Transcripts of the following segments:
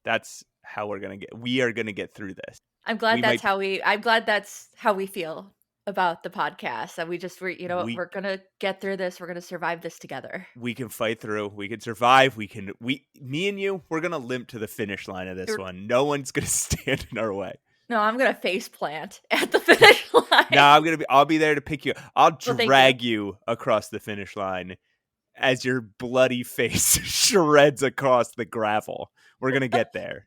That's how we are gonna get through this. I'm glad that's how we feel about the podcast. That we're gonna get through this. We're gonna survive this together. We can fight through. We can survive. Me and you, we're gonna limp to the finish line of this one. No one's gonna stand in our way. No, I'm gonna face plant at the finish line. No, I'll be there to pick you. I'll drag you across the finish line as your bloody face shreds across the gravel. We're gonna get there.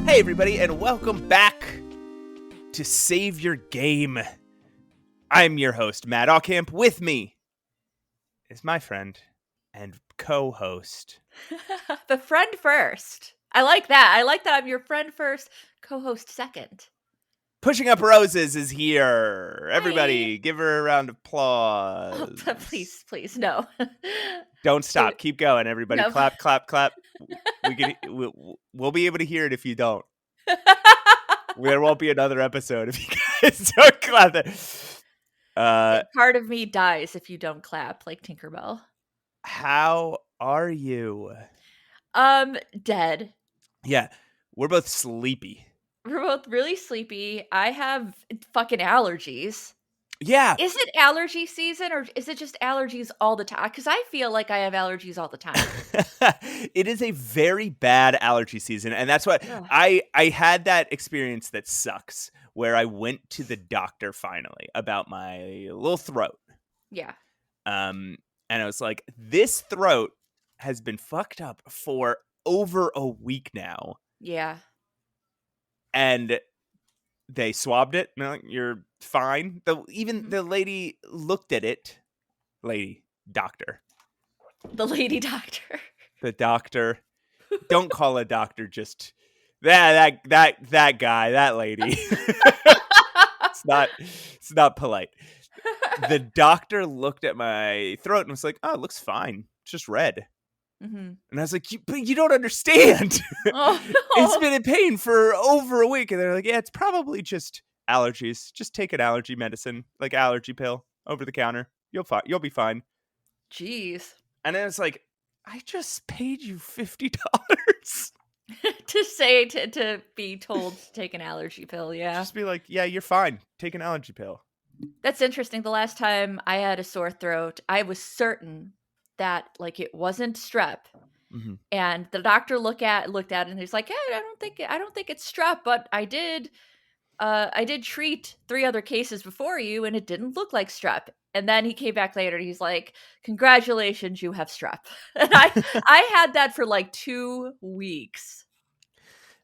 Hey everybody, and welcome back to Save Your Game. I'm your host, Matt Allcamp. With me is my friend and co-host. The friend first. I like that. I'm your friend first, co-host second. Pushing Up Roses is here. Everybody, give her a round of applause. Oh, please, no. Don't stop. Keep going, everybody. No. Clap, clap, clap. We'll be able to hear it if you don't. There won't be another episode if you guys don't clap that. Part of me dies if you don't clap, like Tinkerbell. How are you? Dead. Yeah, we're both sleepy. We're both really sleepy. I have fucking allergies. Yeah. Is it allergy season or is it just allergies all the time? Because I feel like I have allergies all the time. It is a very bad allergy season. And that's what I had that experience that sucks where I went to the doctor finally about my little throat. Yeah. And I was like, this throat has been fucked up for over a week now. Yeah. And they swabbed it. And like, you're fine. The lady looked at it. Doctor. The lady doctor. The doctor. Don't call a doctor just that guy, that lady. It's not polite. The doctor looked at my throat and was like, "Oh, it looks fine. It's just red." Mm-hmm. And I was like, but you don't understand. Oh, no. It's been in pain for over a week. And they're like, yeah, it's probably just allergies. Just take an allergy medicine, like allergy pill over the counter. You'll be fine. Jeez. And then it's like, I just paid you $50 to be told to take an allergy pill. Yeah. Just be like, yeah, you're fine. Take an allergy pill. That's interesting. The last time I had a sore throat, I was certain that like it wasn't strep. Mm-hmm. And the doctor looked at it and he's like, hey, I don't think it's strep, but I did treat 3 other cases before you and it didn't look like strep. And then he came back later and he's like, congratulations, you have strep. And I had that for like 2 weeks.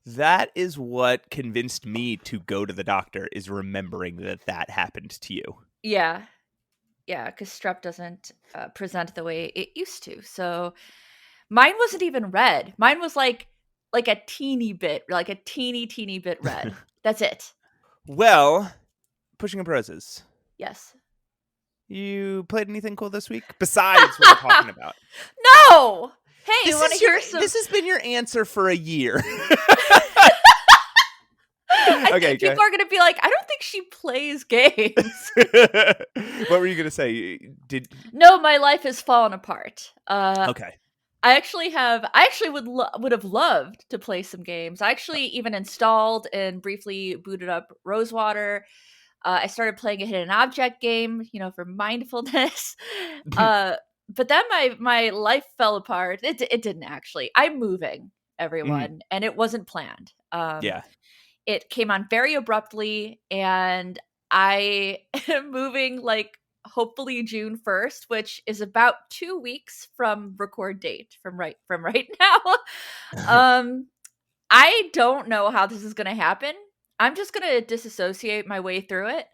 That is what convinced me to go to the doctor, is remembering that happened to you. Yeah. Yeah, because strep doesn't present the way it used to. So mine wasn't even red. Mine was like a teeny bit red. That's it. Well, Pushing Up Roses. Yes. You played anything cool this week besides what we're talking about? No. Hey, you want to hear some? This has been your answer for a year. I think people are going to be like, I don't think she plays games. What were you going to say? No, my life has fallen apart. Okay. I actually would have loved to play some games. I actually even installed and briefly booted up Rosewater. I started playing a hidden object game, for mindfulness. But then my life fell apart. It didn't actually. I'm moving, everyone, and it wasn't planned. Yeah. It came on very abruptly, and I am moving like hopefully June 1st, which is about 2 weeks from record date from right now. I don't know how this is going to happen. I'm just going to disassociate my way through it.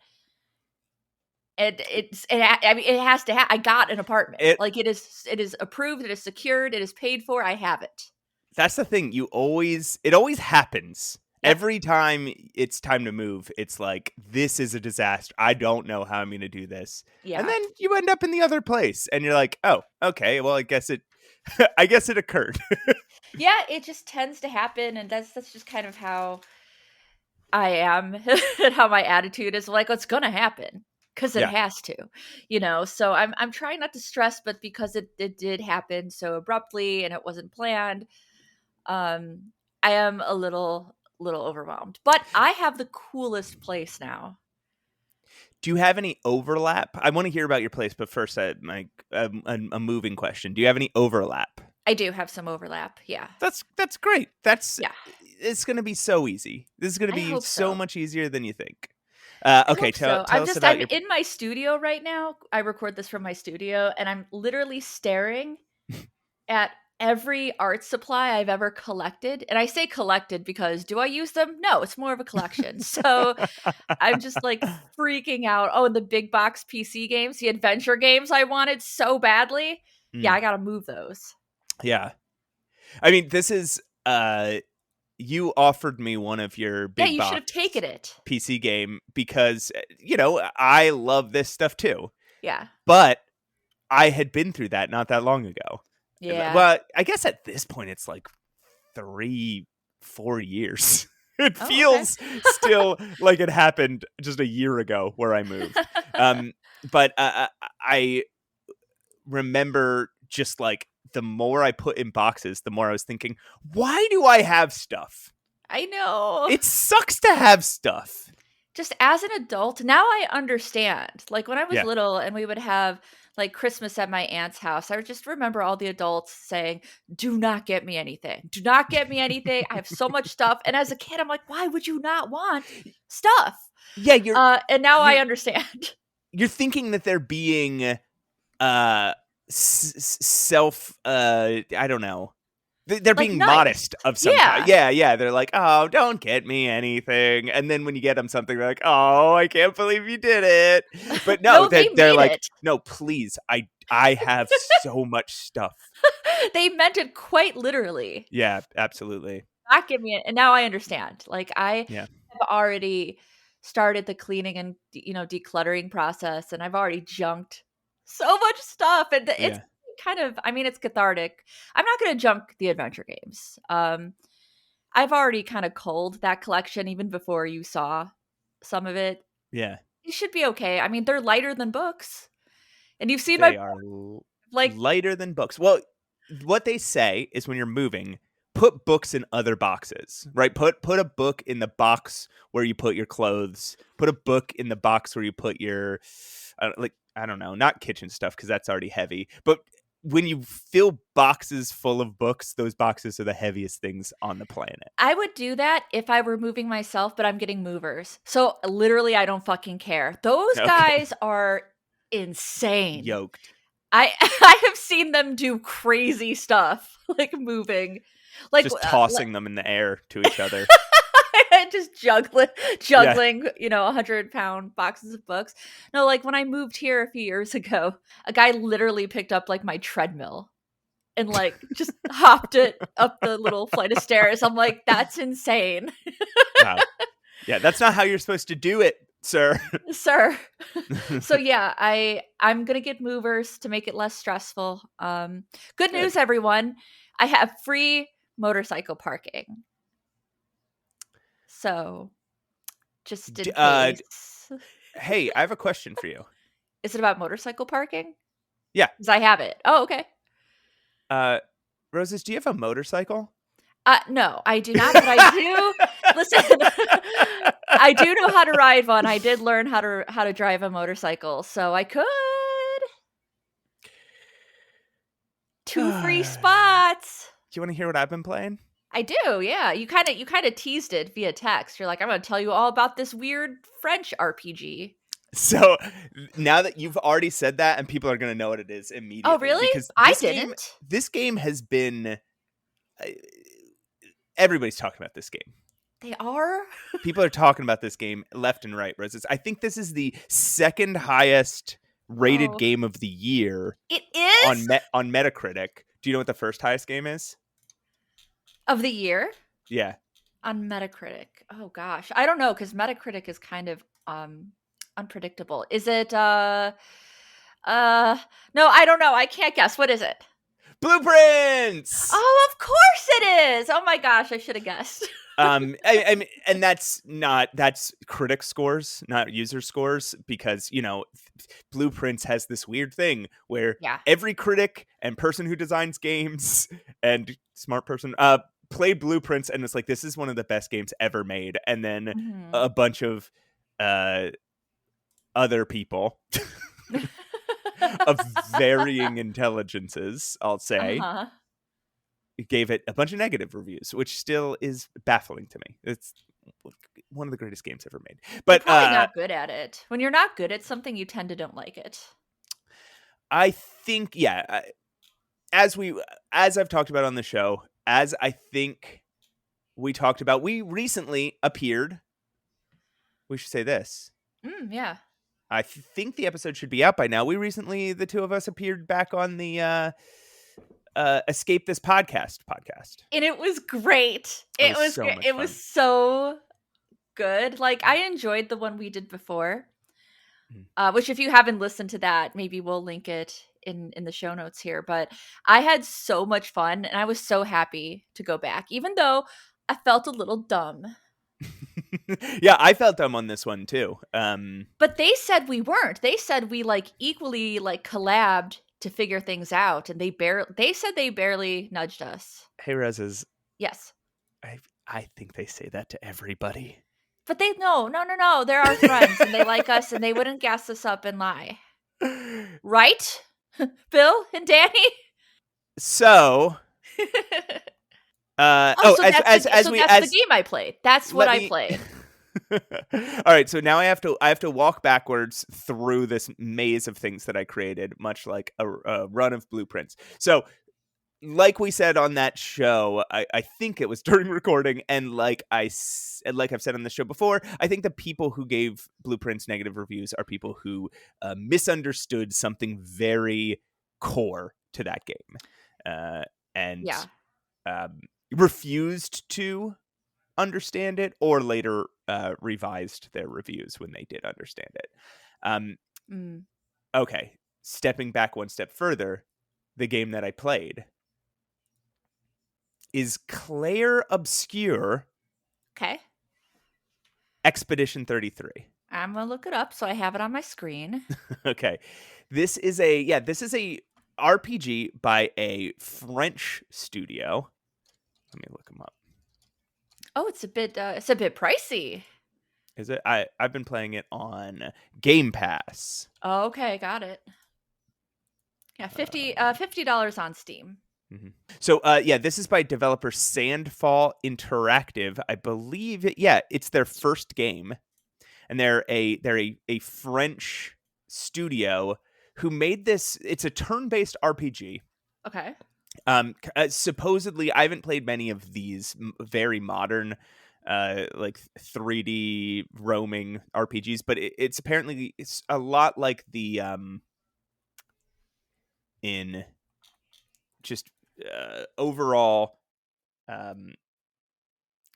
It has to I got an apartment. It is approved, it is secured, it is paid for. I have it. That's the thing. It always happens. Every time it's time to move, it's like, this is a disaster. I don't know how I'm going to do this. Yeah. And then you end up in the other place and you're like, oh, okay, well, I guess it occurred. Yeah, it just tends to happen, and that's just kind of how I am and how my attitude is. Like, it's gonna happen because it Yeah. has to, you know. So I'm trying not to stress, but because it did happen so abruptly and it wasn't planned, I am a little overwhelmed. But I have the coolest place now. Do you have any overlap? I want to hear about your place, but first, a moving question. Do you have any overlap? I do have some overlap. Yeah. That's great. It's going to be so easy. This is going to I be hope so so. much easier than you think. I Okay, hope so. tell us about I'm your. in my studio right now. I record this from my studio, and I'm literally staring at every art supply I've ever collected. And I say collected because do I use them? No, it's more of a collection. So I'm just like freaking out. Oh, and the big box PC games, the adventure games I wanted so badly. Yeah, I got to move those. Yeah. I mean, this is you offered me one of your Yeah, big you should have box taken it. PC game because I love this stuff too. Yeah. But I had been through that not that long ago. Yeah. Well, I guess at this point it's like 3-4 years. It feels still like it happened just a year ago where I moved. But I remember just like the more I put in boxes, the more I was thinking, why do I have stuff? I know. It sucks to have stuff. Just as an adult, now I understand. Like when I was little and we would have like Christmas at my aunt's house, I would just remember all the adults saying, do not get me anything. Do not get me anything. I have so much stuff. And as a kid, I'm like, why would you not want stuff? Yeah, and now I understand. You're thinking that they're being self I don't know. They're like being nice. Modest of some kind. Yeah. They're like, oh, don't get me anything. And then when you get them something, they're like, oh, I can't believe you did it. But no, they're like, it. No, please. I have so much stuff. They meant it quite literally. Yeah, absolutely. Not give me it. And now I understand. Like I have already started the cleaning and decluttering process, and I've already junked so much stuff, and it's kind of, I mean, it's cathartic. I'm not going to junk the adventure games. I've already kind of culled that collection even before you saw some of it. Yeah, it should be okay. I mean, they're lighter than books, and you've seen they are like lighter than books. Well, what they say is when you're moving, put books in other boxes, right? Put a book in the box where you put your clothes. Put a book in the box where you put your I don't know, not kitchen stuff because that's already heavy. But when you fill boxes full of books, those boxes are the heaviest things on the planet. I would do that if I were moving myself, but I'm getting movers. So literally, I don't fucking care. Those guys are insane. Yoked. I have seen them do crazy stuff, like moving. Like just tossing them in the air to each other. Just juggling, 100-pound boxes of books. No, like when I moved here a few years ago, a guy literally picked up like my treadmill and like just hopped it up the little flight of stairs. I'm like, that's insane. Wow. Yeah, that's not how you're supposed to do it, sir. Sir. So yeah, I'm gonna get movers to make it less stressful. Good news, everyone. I have free motorcycle parking. So, just in case. Hey, I have a question for you. Is it about motorcycle parking? Yeah. Because I have it. Oh, okay. Roses, do you have a motorcycle? No, I do not, but I do. Listen, I do know how to ride one. I did learn how to drive a motorcycle, so I could. 2 free spots. Do you want to hear what I've been playing? I do, yeah. You kind of teased it via text. You're like, I'm going to tell you all about this weird French RPG. So now that you've already said that, and people are going to know what it is immediately. Oh, really? Because I didn't. This game has been. Everybody's talking about this game. They are? People are talking about this game left and right, Roses. I think this is the second highest rated game of the year. It is? On Metacritic. Do you know what the first highest game is? Of the year? Yeah. On Metacritic. Oh gosh. I don't know, because Metacritic is kind of unpredictable. Is it no, I don't know. I can't guess. What is it? Blueprints. Oh, of course it is. Oh my gosh, I should have guessed. I mean, and that's critic scores, not user scores, because Blueprints has this weird thing where Yeah. every critic and person who designs games and smart person play Blueprints, and it's like, this is one of the best games ever made, and then Mhm. a bunch of other people of varying intelligences, I'll say, Uh-huh. gave it a bunch of negative reviews, which still is baffling to me. It's one of the greatest games ever made. You're But probably not good at it. When you're not good at something, you tend to don't like it. I think, yeah, as I've talked about on the show, as I think we talked about, we recently appeared. We should say this. Yeah. I think the episode should be out by now. We recently, the two of us, appeared back on the Escape This podcast. And it was great. It was so much It fun. was so good. Like, I enjoyed the one we did before. Which, if you haven't listened to that, maybe we'll link it in the show notes here. But I had so much fun, and I was so happy to go back, even though I felt a little dumb. Yeah, I felt dumb on this one too. But they said we weren't. They said we equally collabed to figure things out, and they said they barely nudged us. Hey, Rezes. Yes. I think they say that to everybody. But no. They're our friends, and they like us, and they wouldn't gas us up and lie. Right? Bill and Danny? So, that's the game I played. That's what I played. All right, so now I have to walk backwards through this maze of things that I created, much like a run of blueprints. So, like we said on that show, I think it was during recording, and like I've said on the show before, I think the people who gave Blueprints negative reviews are people who misunderstood something very core to that game, and refused to understand it, or later revised their reviews when they did understand it. Okay, stepping back one step further, the game that I played is Clair Obscur. Okay. Expedition 33. I'm gonna look it up so I have it on my screen. Okay. This is a RPG by a French studio. Let me look them up. Oh, it's a bit pricey. Is it? I've been playing it on Game Pass. Oh, okay, got it. Yeah, $50 on Steam. Mm-hmm. So, this is by developer Sandfall Interactive. I believe it's their first game, and they're a French studio who made this. It's a turn-based RPG. Okay. Supposedly, I haven't played many of these very modern, 3D roaming RPGs, but it's apparently it's a lot like the in just overall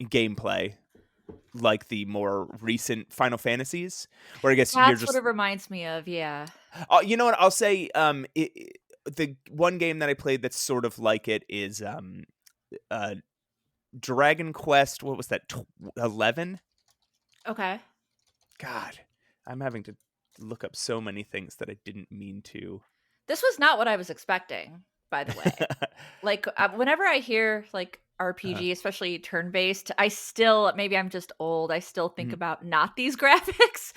gameplay, like the more recent Final Fantasies, where I guess that's what it reminds me of. Yeah. You know what? I'll say the one game that I played that's sort of like it is Dragon Quest. What was that? 11? Okay. God, I'm having to look up so many things that I didn't mean to. This was not what I was expecting, by the way. Whenever I hear RPG, especially turn-based, I still, maybe I'm just old, I still think about not these graphics.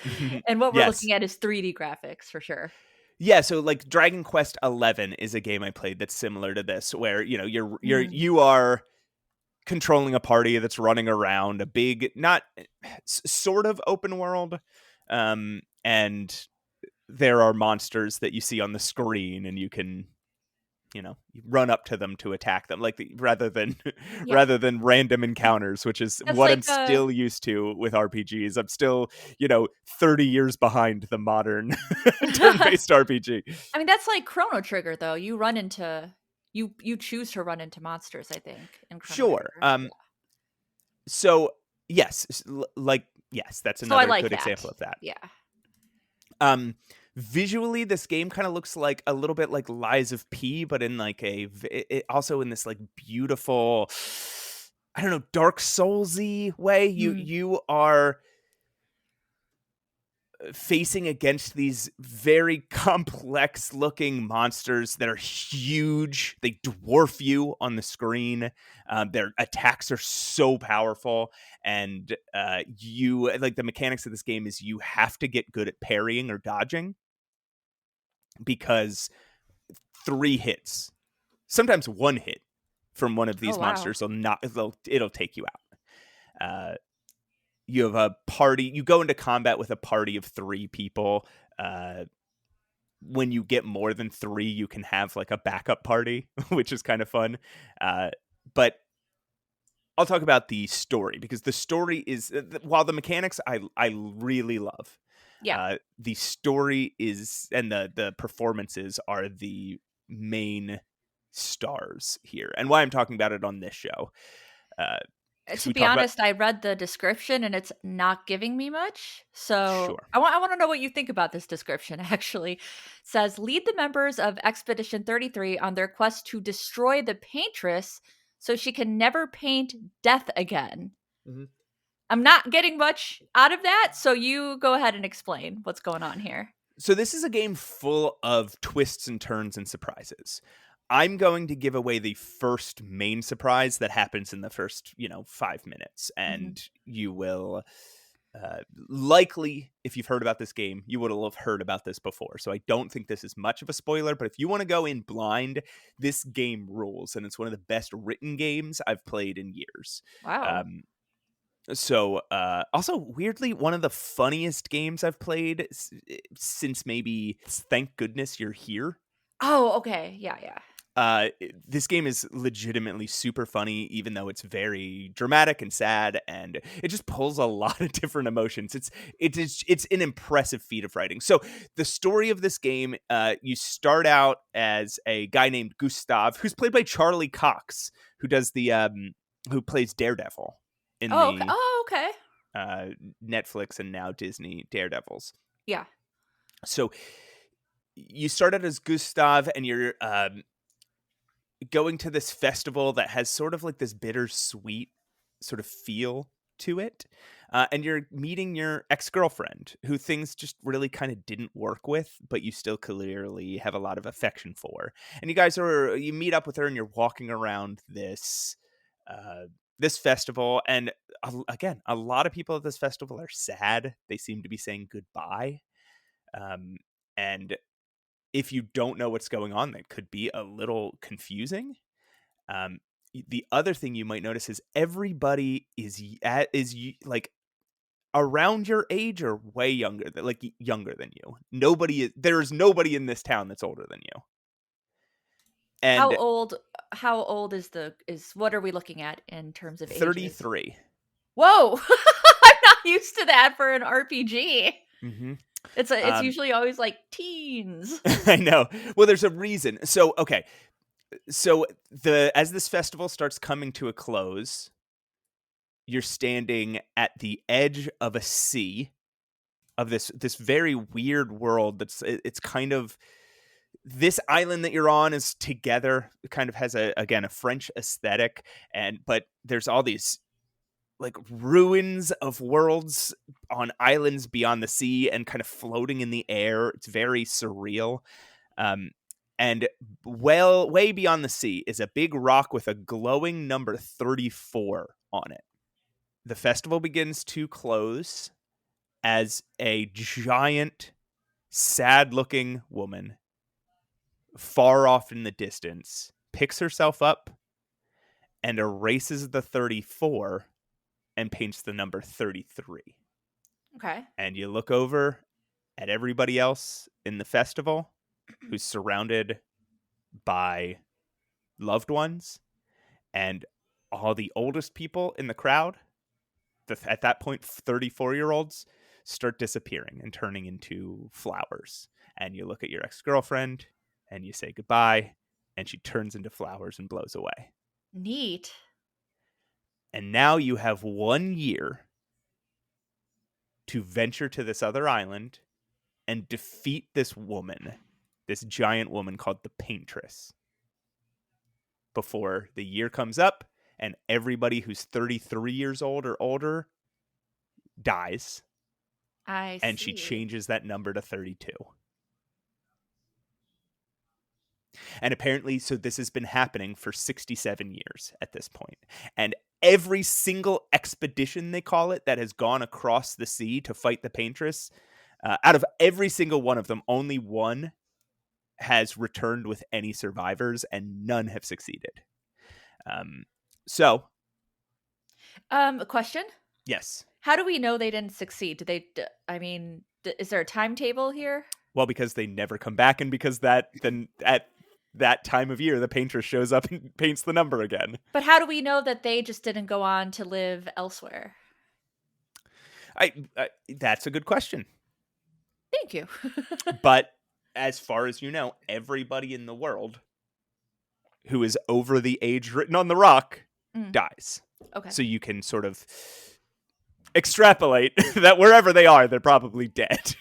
And what we're looking at is 3D graphics for sure. Yeah, so like Dragon Quest 11 is a game I played that's similar to this, where you are controlling a party that's running around a big, not sort of open world, and there are monsters that you see on the screen, and you can you run up to them to attack them, rather than random encounters, which is what I'm still used to with RPGs. I'm still 30 years behind the modern turn-based RPG. I mean, that's like Chrono Trigger, though. You run into you choose to run into monsters, I think, in Chrono Trigger. So yes, yes, that's So I another like good that. example of that. Yeah. Visually, this game kind of looks like a little bit like Lies of P, but in like also in this like beautiful, I don't know, Dark Soulsy way. You are facing against these very complex looking monsters that are huge. They dwarf you on the screen. Their attacks are so powerful, and you like the mechanics of this game is you have to get good at parrying or dodging, because 3 hits, sometimes 1 hit from one of Oh these wow. monsters it'll take you out. You have a party. You go into combat with a party of 3 people. When you get more than 3, you can have like a backup party, which is kind of fun. But I'll talk about the story, because the story is, while the mechanics I really love, Yeah. the story is, and the performances are the main stars here, and why I'm talking about it on this show. Because To we be talk about honest, I read the description and it's not giving me much. So sure. I want to know what you think about this description. Actually, it says lead the members of Expedition 33 on their quest to destroy the paintress so she can never paint death again. Mhm. I'm not getting much out of that, so you go ahead and explain what's going on here. So this is a game full of twists and turns and surprises. I'm going to give away the first main surprise that happens in the first, 5 minutes, Hmm. and you will likely, if you've heard about this game, you would have heard about this before. So I don't think this is much of a spoiler, but if you want to go in blind, this game rules, and it's one of the best written games I've played in years. Wow. Um, so, also weirdly, one of the funniest games I've played since maybe Thank Goodness You're Here. Oh, okay. Yeah, yeah. This game is legitimately super funny, even though it's very dramatic and sad, and it just pulls a lot of different emotions. It's an impressive feat of writing. So the story of this game, you start out as a guy named Gustav, who's played by Charlie Cox, who plays Daredevil in Oh, okay. the Oh, okay. uh, Netflix and now Disney Daredevils. Yeah. So you start out as Gustav, and you're going to this festival that has sort of like this bittersweet sort of feel to it. And you're meeting your ex-girlfriend, who things just really kind of didn't work with, but you still clearly have a lot of affection for. And you meet up with her, and you're walking around this festival, and again, a lot of people at this festival are sad. They seem to be saying goodbye. And if you don't know what's going on, that could be a little confusing. The other thing you might notice is everybody like around your age or way younger, younger than you. There is nobody in this town that's older than you. How And old how old is what are we looking at in terms of ages? 33. Whoa. I'm not used to that for an RPG. Mm-hmm. It's usually always like teens. I know. Well, there's a reason. So, okay. So as this festival starts coming to a close, you're standing at the edge of a sea of this very weird world it's kind of, this island that you're on is together. It kind of has a French aesthetic, but there's all these like ruins of worlds on islands beyond the sea and kind of floating in the air. It's very surreal. Um, and way beyond the sea is a big rock with a glowing number 34 on it. The festival begins to close as a giant, sad-looking woman far off in the distance picks herself up and erases the 34 and paints the number 33. Okay. And you look over at everybody else in the festival who's surrounded by loved ones, and all the oldest people in the crowd, at that point 34-year-olds, start disappearing and turning into flowers. And you look at your ex-girlfriend and you say goodbye, and she turns into flowers and blows away. Neat. And now you have 1 year to venture to this other island and defeat this woman, this giant woman called the Paintress, before the year comes up and everybody who's 33 years old or older dies. And she changes that number to 32. And apparently, so this has been happening for 67 years at this point. And every single expedition, they call it, that has gone across the sea to fight the Paintress, out of every single one of them, only one has returned with any survivors, and none have succeeded. A question? Yes. How do we know they didn't succeed? Is there a timetable here? Well, because they never come back, and because at that time of year, the Paintress shows up and paints the number again. But how do we know that they just didn't go on to live elsewhere? That's a good question. Thank you. But as far as you know, everybody in the world who is over the age written on the rock dies. Okay. So you can sort of extrapolate that wherever they are, they're probably dead.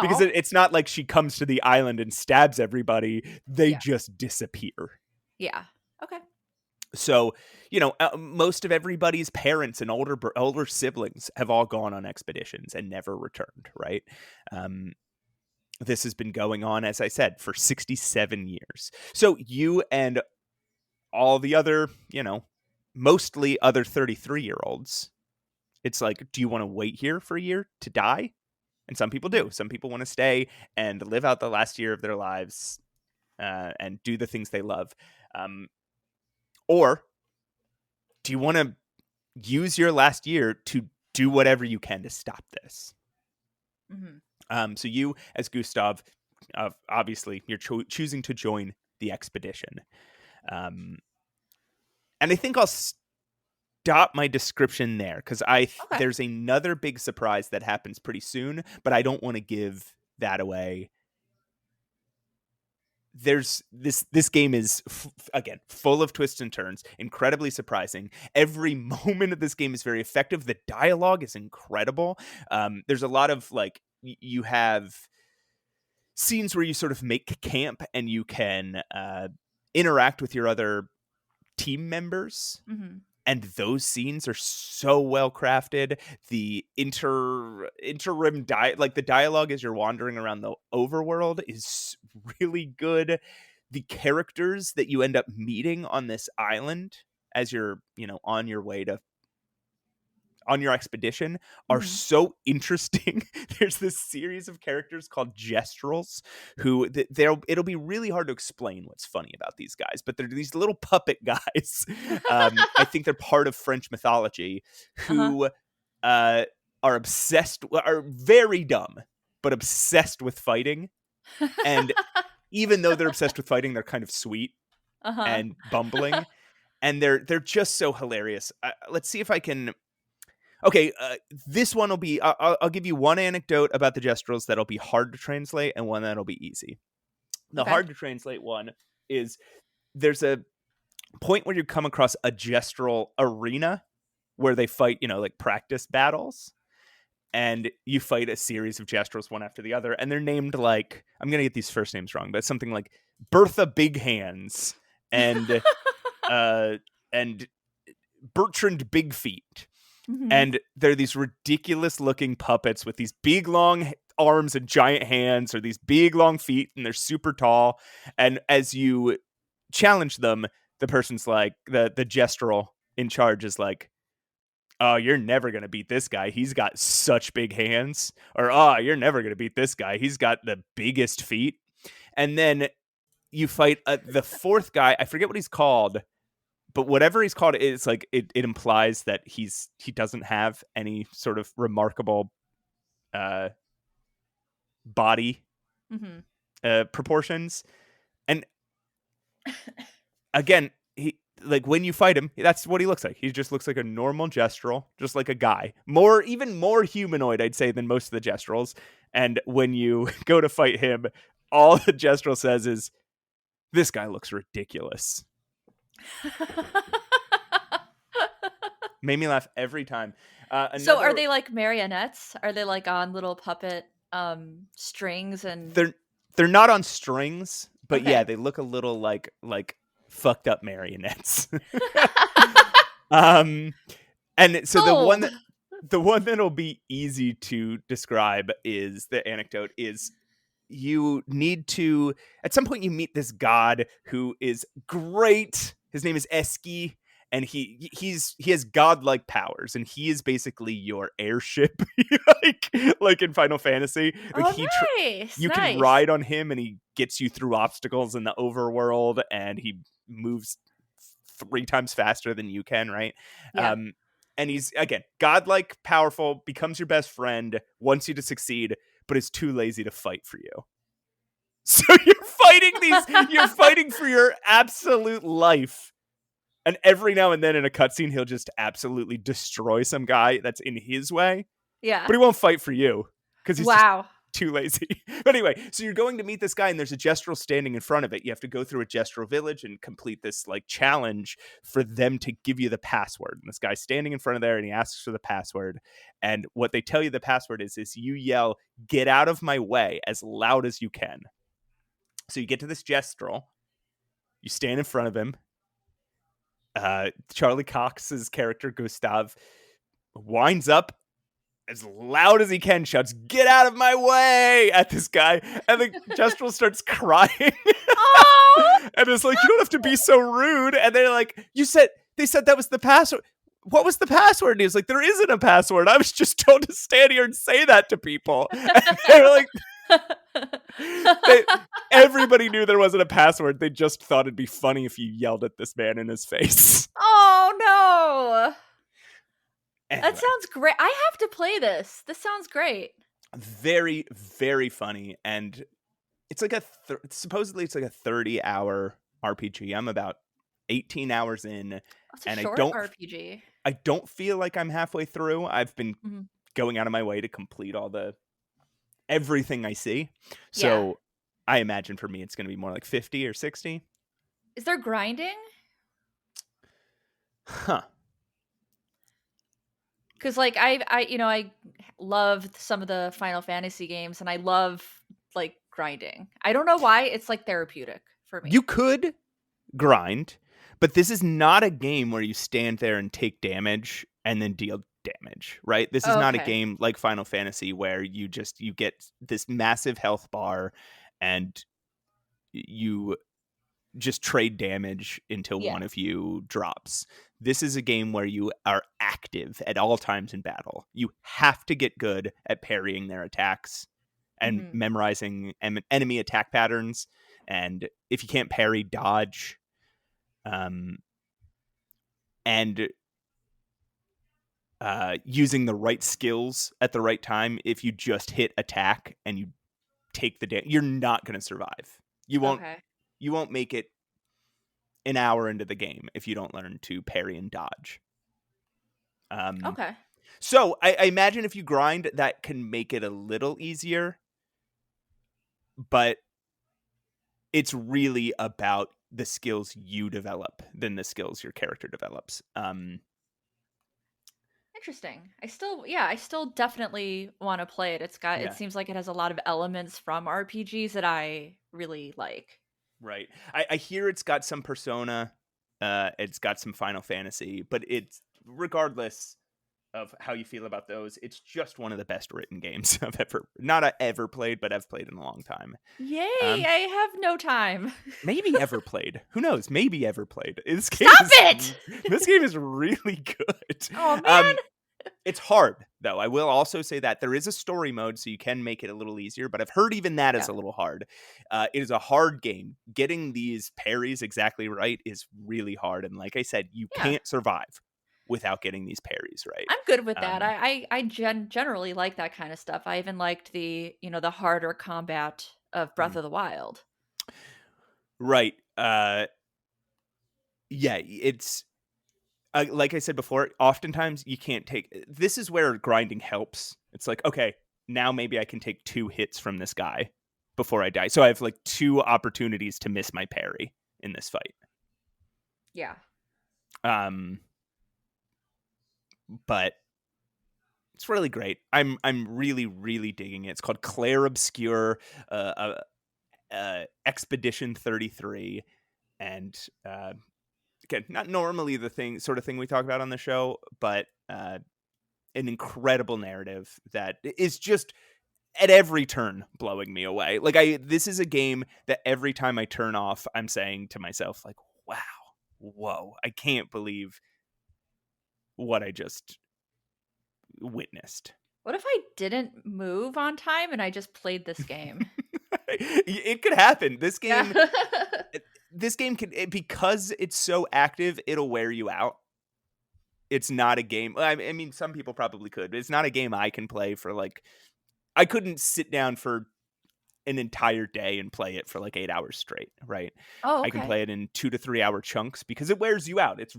Because it's not like she comes to the island and stabs everybody. They just disappear. Yeah. Okay. So, most of everybody's parents and older siblings have all gone on expeditions and never returned, right? This has been going on, as I said, for 67 years. So you and all the other, mostly other 33-year-olds, it's like, do you want to wait here for a year to die? And some people do. Some people want to stay and live out the last year of their lives and do the things they love. Or do you want to use your last year to do whatever you can to stop this? Mm-hmm. So you, as Gustav, obviously, you're choosing to join the expedition. And I think I'll stop my description there, because there's another big surprise that happens pretty soon, but I don't want to give that away. There's this game is again full of twists and turns, incredibly surprising. Every moment of this game is very effective. The dialogue is incredible. There's a lot of you have scenes where you sort of make camp and you can interact with your other team members. Mm-hmm. And those scenes are so well crafted. The interim the dialogue as you're wandering around the overworld is really good. The characters that you end up meeting on this island as you're, on your way on your expedition are so interesting. There's this series of characters called Gestrels who it'll be really hard to explain what's funny about these guys, but they're these little puppet guys. I think they're part of French mythology who are very dumb, but obsessed with fighting. And even though they're obsessed with fighting, they're kind of sweet and bumbling. And they're just so hilarious. Let's see if I can... Okay, this one will be... I'll give you one anecdote about the Gestrels that'll be hard to translate and one that'll be easy. The hard to translate one is there's a point where you come across a Gestrel arena where they fight, practice battles. And you fight a series of Gestrels one after the other. And they're named I'm going to get these first names wrong, but something like Bertha Big Hands and Bertrand Big Feet. Mm-hmm. And they're these ridiculous looking puppets with these big long arms and giant hands, or these big long feet, and they're super tall. And as you challenge them, the person's like, the Gestrel in charge is like, oh, you're never going to beat this guy. He's got such big hands. Or, oh, you're never going to beat this guy. He's got the biggest feet. And then you fight the fourth guy. I forget what he's called. But whatever he's called, it's like it implies that he doesn't have any sort of remarkable body proportions. And again, when you fight him, that's what he looks like. He just looks like a normal Gestrel, just like a guy. Even more humanoid, I'd say, than most of the Gestrels. And when you go to fight him, all the Gestrel says is, "This guy looks ridiculous." Made me laugh every time. So are Another, they like marionettes? Are they like on little puppet strings and they're not on strings, but yeah, okay. they look a little like fucked up marionettes. um, and so Sold. the one that'll be easy to describe is the anecdote is you need to at some point you meet this god who is great. His name is Eski, and he has godlike powers, and he is basically your airship, like in Final Fantasy. Like Oh, nice. you can Nice. ride on him, and he gets you through obstacles in the overworld, and he moves 3 times faster than you can, right? Yeah. Um, and he's again godlike, powerful, becomes your best friend, wants you to succeed, but is too lazy to fight for you. So you're fighting for your absolute life. And every now and then in a cutscene, he'll just absolutely destroy some guy that's in his way, Yeah. but he won't fight for you because he's just Wow. too lazy. But anyway, so you're going to meet this guy, and there's a gestural standing in front of it. You have to go through a gestural village and complete this like challenge for them to give you the password. And this guy's standing in front of there, and he asks for the password. And what they tell you the password is you yell, "Get out of my way," as loud as you can. So you get to this gestural, you stand in front of him. Charlie Cox's character Gustav winds up as loud as he can, shouts, "Get out of my way!" at this guy, and the gestural starts crying. Oh. And it's like, you don't have to be so rude. And they're like, they said that was the password. What was the password? And he was like, there isn't a password. I was just told to stand here and say that to people. And they were like, everybody knew there wasn't a password. They just thought it'd be funny if you yelled at this man in his face. Oh no. Anyway, That sounds great. I have to play this. This sounds great. very, very funny. And it's like supposedly it's like a 30-hour RPG. I'm about 18 hours in. That's a And short RPG. I don't feel like I'm halfway through. I've been Mm-hmm. going out of my way to complete everything I see. So Yeah. I imagine for me it's going to be more like 50 or 60. Is there grinding? Huh. Because like I love some of the Final Fantasy games, and I love like grinding. I don't know why it's like therapeutic for me. You could grind, but this is not a game where you stand there and take damage and then deal damage, right? This is not a Okay. game like Final Fantasy where you get this massive health bar and you just trade damage until Yeah. one of you drops. This is a game where you are active at all times in battle. You have to get good at parrying their attacks and Mm-hmm. memorizing enemy attack patterns. And if you can't parry, dodge. And using the right skills at the right time. If you just hit attack and you take the damage, you're not going to survive. You won't. Okay. You won't make it an hour into the game if you don't learn to parry and dodge. Okay. So I imagine if you grind, that can make it a little easier, but it's really about the skills you develop than the skills your character develops. Interesting. I still definitely want to play it. It Yeah. seems like it has a lot of elements from RPGs that I really like. Right. I hear it's got some Persona, it's got some Final Fantasy, but it's regardless of how you feel about those, it's just one of the best written games I've ever played, but I've played in a long time. Yay, I have no time. Maybe ever played. Who knows? Maybe ever played. This game is really good. Oh man. It's hard, though. I will also say that there is a story mode, so you can make it a little easier, but I've heard even that is a little hard. It is a hard game. Getting these parries exactly right is really hard, and like I said, you can't survive without getting these parries right. I'm good with that. I generally like that kind of stuff. I even liked the the harder combat of Breath of the Wild. Right. Yeah, it's like I said before, oftentimes you can't take. This is where grinding helps. It's like, okay, now maybe I can take 2 hits from this guy before I die. So I have like 2 opportunities to miss my parry in this fight. Yeah. but it's really great. I'm really, really digging it. It's called Clair Obscur, Expedition 33, and again, not normally the sort of thing we talk about on the show, but an incredible narrative that is just at every turn blowing me away. Like this is a game that every time I turn off, I'm saying to myself, like, wow, whoa, I can't believe what I just witnessed. What if I didn't move on time and I just played this game? It could happen. This game, Yeah. this game can, because it's so active, it'll wear you out. It's not a game. I mean, some people probably could, but it's not a game I can play for like. I couldn't sit down for an entire day and play it for like 8 hours straight, right? Oh, I can okay. play it in 2 to 3 hour chunks because it wears you out. It's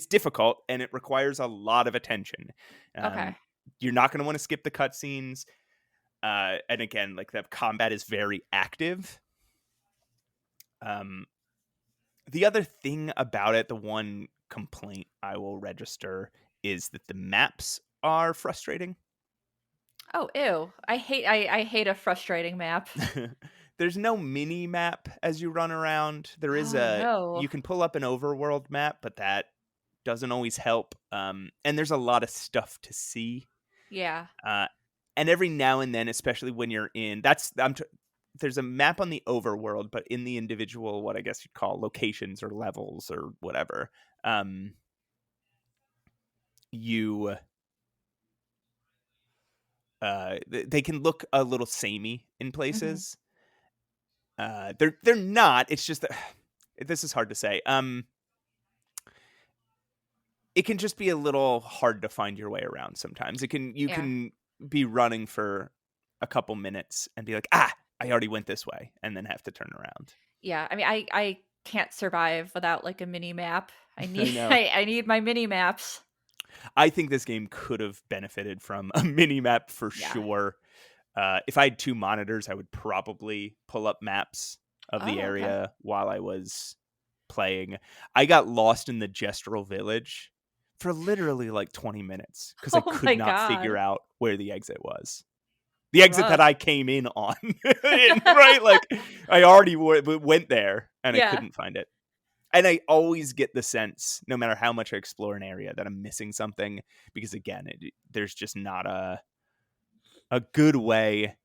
difficult and it requires a lot of attention. Okay. You're not going to want to skip the cutscenes. And again, like the combat is very active. The other thing about it, the one complaint I will register is that the maps are frustrating. Oh, ew. I hate a frustrating map. There's no mini map as you run around. There is Oh, no. you can pull up an overworld map, but that doesn't always help. And there's a lot of stuff to see. Yeah. And every now and then, especially when you're in, there's a map on the overworld, but in the individual, what I guess you'd call locations or levels or whatever, they can look a little samey in places. They're not. It's just that this is hard to say. It can just be a little hard to find your way around sometimes. You can be running for a couple minutes and be like, I already went this way, and then have to turn around. Yeah. I mean, I can't survive without like a mini map. I need know. I need my mini maps. I think this game could have benefited from a mini map for sure. If I had 2 monitors, I would probably pull up maps of the area while I was playing. I got lost in the Gestural Village for literally like 20 minutes because I could not figure out where the exit was. The exit that I came in on, right? Like I already went there and I couldn't find it. And I always get the sense, no matter how much I explore an area, that I'm missing something because, again, there's just not a good way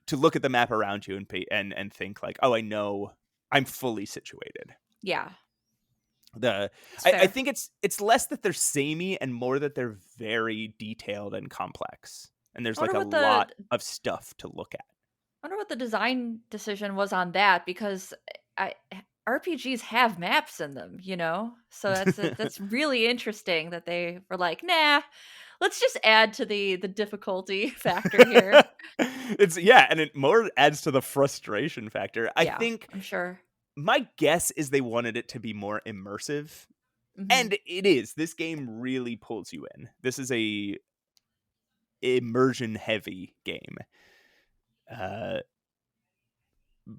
to look at the map around you and think like, oh, I know I'm fully situated. Yeah. I think it's less that they're samey and more that they're very detailed and complex. And there's like a lot of stuff to look at. I wonder what the design decision was on that, because RPGs have maps in them, you know? So that's really interesting that they were like, nah, let's just add to the difficulty factor here. And it more adds to the frustration factor. I think I'm sure. My guess is they wanted it to be more immersive. And it is. This game really pulls you in. This is a immersion heavy game.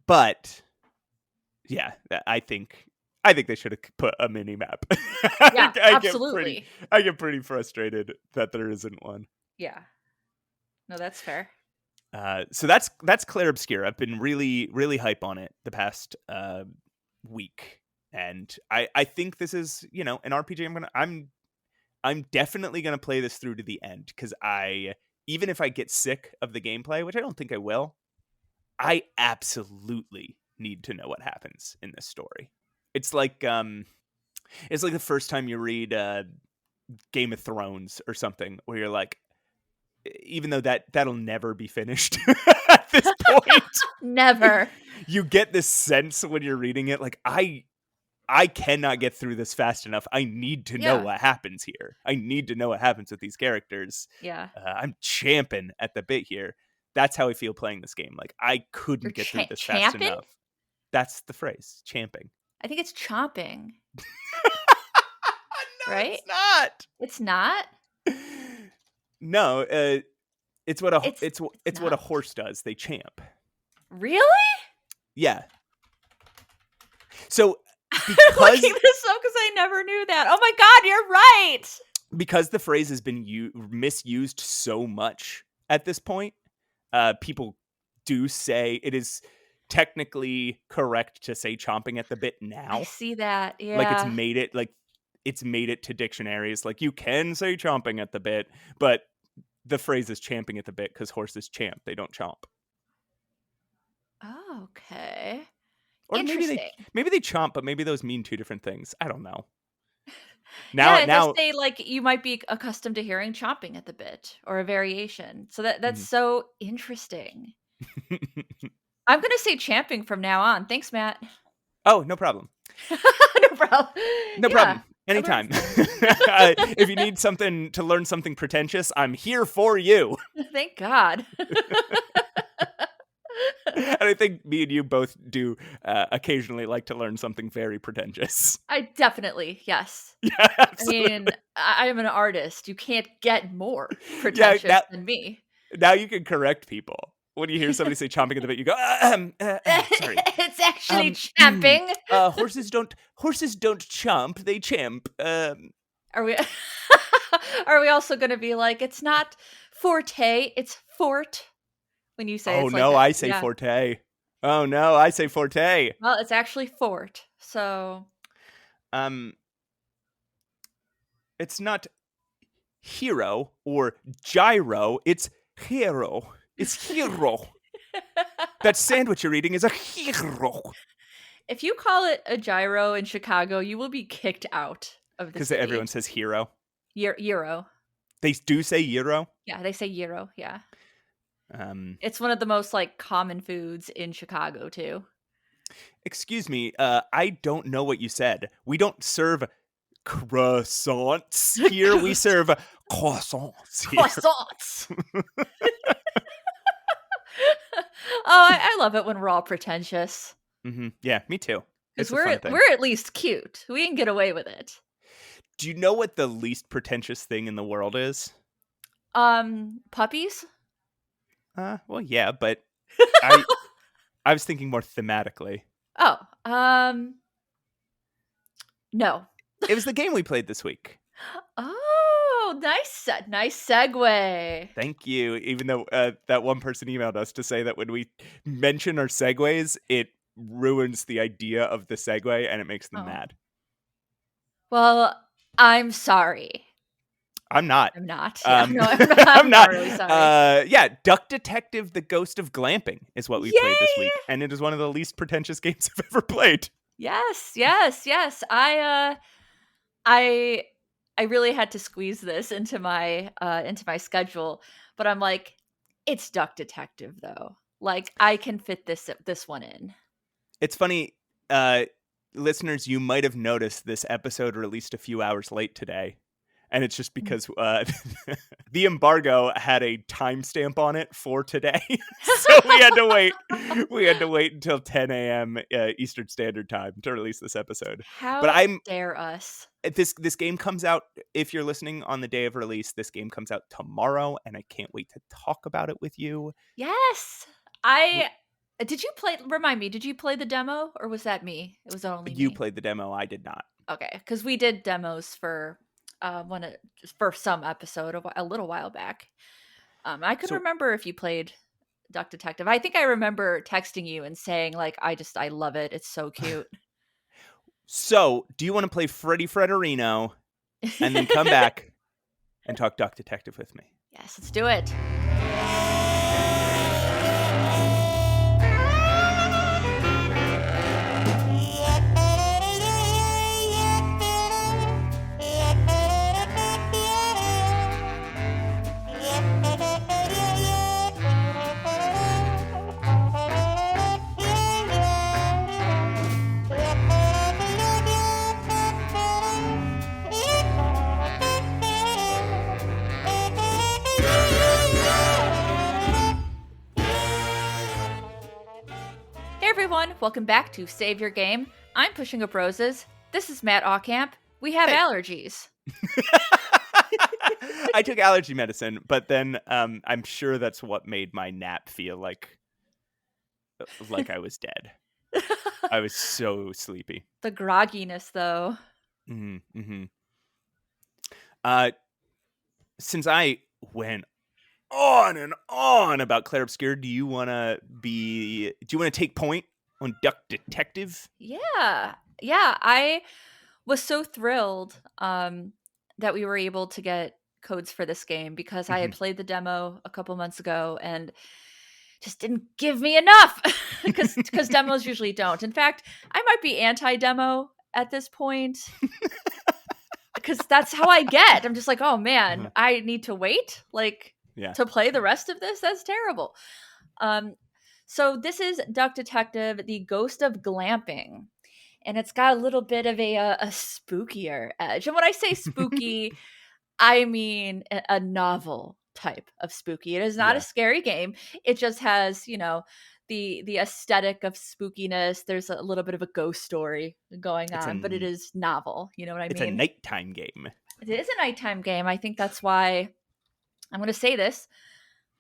But yeah, I think they should have put a mini map. Yeah, absolutely. I get pretty frustrated that there isn't one. Yeah. No, that's fair. So that's Clair Obscur. I've been really, really hype on it the past week. And I think this is, an RPG I'm definitely gonna play this through to the end, because even if I get sick of the gameplay, which I don't think I will, I absolutely need to know what happens in this story. It's like the first time you read Game of Thrones or something, where you're like, even though that'll never be finished at this point, never. You get this sense when you're reading it, like I cannot get through this fast enough. I need to know what happens here. I need to know what happens with these characters. Yeah. I'm champing at the bit here. That's how I feel playing this game. Like I couldn't get through this fast enough. That's the phrase, champing. I think it's chomping. No, right? It's not. It's not? No, it's what what a horse does. They champ. Really? Yeah. So because looking this up because I never knew that. Oh my god, you're right. Because the phrase has been misused so much at this point, people do say it is technically correct to say chomping at the bit now. I see that. Yeah. Like it's made it to dictionaries. Like you can say chomping at the bit, but the phrase is champing at the bit because horses champ. They don't chomp. Oh, okay. Or Interesting. maybe they chomp, but maybe those mean two different things. I don't know. Now, it does say like you might be accustomed to hearing chomping at the bit or a variation. So that's so interesting. I'm gonna say champing from now on. Thanks, Matt. Oh, no problem. No problem. No problem. Anytime. If you need something to learn something pretentious, I'm here for you. Thank God. And I think me and you both do occasionally like to learn something very pretentious. I definitely, yes. Yeah, absolutely. I mean, I'm an artist. You can't get more pretentious than me. Now you can correct people. When you hear somebody say chomping at the bit, you go, sorry. It's actually champing. Horses don't chomp, they champ. Are we also going to be like, it's not forte, it's fort? When you say it's like that. I say forte. Oh no, I say forte. Well, it's actually fort. So it's not hero or gyro, it's hero. It's hero. That sandwich you're eating is a hero. If you call it a gyro in Chicago, you will be kicked out of the city. Because everyone says hero. Euro. They do say euro? Yeah, they say euro, yeah. It's one of the most like common foods in Chicago too. Excuse me, I don't know what you said. We don't serve croissants here. We serve croissants here. Croissants. I love it when we're all pretentious. Mm-hmm. Yeah, me too. Because we're at least cute. We can get away with it. Do you know what the least pretentious thing in the world is? Puppies? Well, yeah, but I was thinking more thematically. Oh, no. It was the game we played this week. Oh, nice segue. Thank you. Even though that one person emailed us to say that when we mention our segues, it ruins the idea of the segue and it makes them mad. Well, I'm sorry. I'm not. I'm not. I'm not really sorry. Yeah, Duck Detective: The Ghost of Glamping is what we played this week, and it is one of the least pretentious games I've ever played. Yes. I really had to squeeze this into my schedule, but I'm like, it's Duck Detective though. Like I can fit this one in. It's funny, listeners, you might have noticed this episode released a few hours late today. And it's just because the embargo had a timestamp on it for today. So we had to wait. We had to wait until 10 a.m. Eastern Standard Time to release this episode. How dare us? This game comes out, if you're listening on the day of release, this game comes out tomorrow, and I can't wait to talk about it with you. Yes. Did you play, remind me, did you play the demo, or was that me? It was only You me. played the demo, I did not. Okay, because we did demos for some episode a little while back. I could remember if you played Duck Detective. I think I remember texting you and saying like, I love it. It's so cute. So, do you want to play Freddy Fredderino and then come back and talk Duck Detective with me? Yes, let's do it. Everyone, welcome back to Save Your Game. I'm Pushing Up Roses. This is Matt Aucamp. We have allergies. I took allergy medicine, but then I'm sure that's what made my nap feel like I was dead. I was so sleepy. The grogginess, though. Mm-hmm. Uh, since I went on and on about Clair Obscur, do you want to take point on Duck Detective? Yeah. Yeah, I was so thrilled that we were able to get codes for this game because I had played the demo a couple months ago and just didn't give me enough because demos usually don't. In fact, I might be anti-demo at this point because that's how I get. I'm just like, oh man, I need to wait to play the rest of this. That's terrible. So this is Duck Detective: The Ghost of Glamping. And it's got a little bit of a spookier edge. And when I say spooky, I mean a novel type of spooky. It is not a scary game. It just has, the aesthetic of spookiness. There's a little bit of a ghost story going on, but it is novel. You know what I mean? It's a nighttime game. It is a nighttime game. I think that's why I'm going to say this.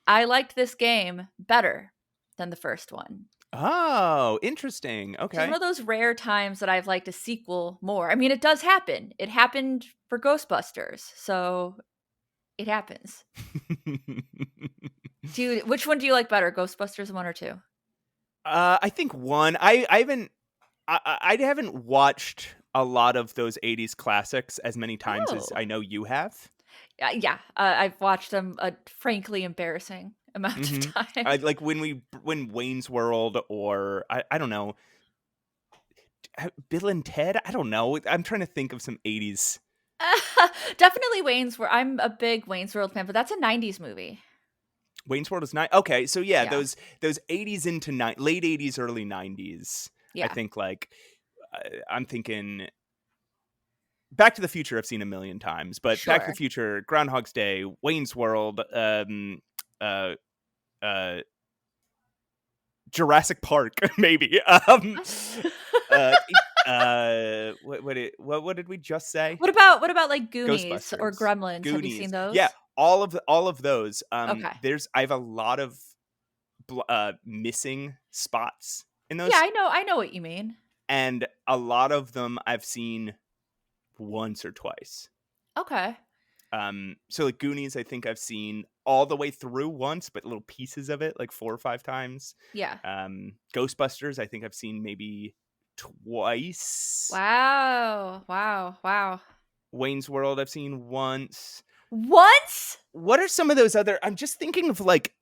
I liked this game better than the first one. Oh, interesting. Okay. It's one of those rare times that I've liked a sequel more. I mean, it does happen. It happened for Ghostbusters, so it happens. Which one do you like better, Ghostbusters 1 or 2? I think 1. I haven't watched a lot of those 80s classics as many times as I know you have. Yeah. I've watched them a frankly embarrassing amount of time. Like when Wayne's World, or I don't know, Bill and Ted. I don't know. I'm trying to think of some 80s. Definitely Wayne's World. I'm a big Wayne's World fan, but that's a 90s movie. Wayne's World is okay. So yeah, those 80s into late 80s, early 90s. Yeah. I think I'm thinking Back to the Future I've seen a million times, but sure. Back to the Future, Groundhog's Day, Wayne's World, Jurassic Park, maybe. What did we just say? What about like Goonies or Gremlins? Goonies. Have you seen those? Yeah, all of those. Okay. I have a lot of missing spots in those. Yeah, I know what you mean. And a lot of them I've seen once or twice. Okay. So like Goonies, I think I've seen all the way through once, but little pieces of it, like 4 or 5 times. Yeah. Ghostbusters, I think I've seen maybe twice. Wow. Wayne's World, I've seen once. Once? What are some of those other? I'm just thinking of like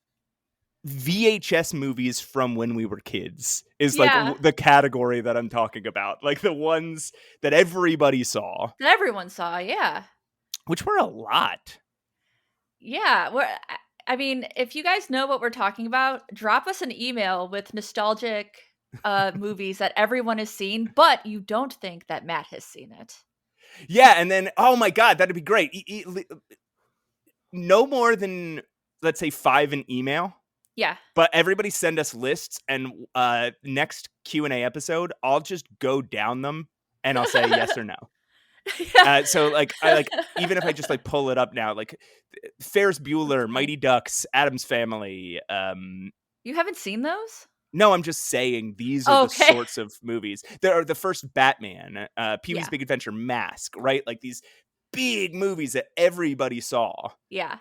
VHS movies from when we were kids is like the category that I'm talking about. Like the ones that everybody saw. That everyone saw, yeah. Which were a lot. Yeah. I mean, if you guys know what we're talking about, drop us an email with nostalgic movies that everyone has seen, but you don't think that Matt has seen it. Yeah, and then, oh my God, that'd be great. No more than, let's say, 5 in email. Yeah. But everybody send us lists, and next Q&A episode, I'll just go down them, and I'll say yes or no. So even if I just like pull it up now, like Ferris Bueller, Mighty Ducks, Addams Family. You haven't seen those? No, I'm just saying these are the sorts of movies. There are the first Batman, Pee-wee's Big Adventure, Mask, right? Like these big movies that everybody saw. Yeah.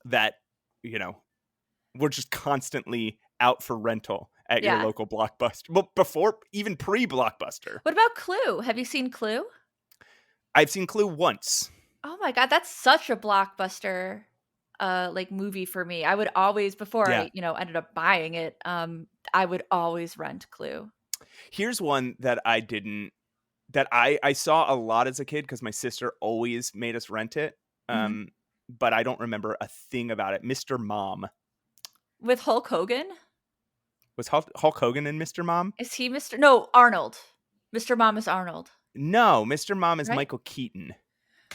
That, were just constantly out for rental at your local Blockbuster. Well, before, even pre-Blockbuster. What about Clue? Have you seen Clue? I've seen Clue once. Oh my God, that's such a Blockbuster movie for me. I would always, before I ended up buying it, I would always rent Clue. Here's one that I saw a lot as a kid because my sister always made us rent it. But I don't remember a thing about it. Mr. Mom. With Hulk Hogan? Was Hulk Hogan in Mr. Mom? Is he Mr. No, Arnold. Mr. Mom is Arnold. No, Mr. Mom is Michael Keaton.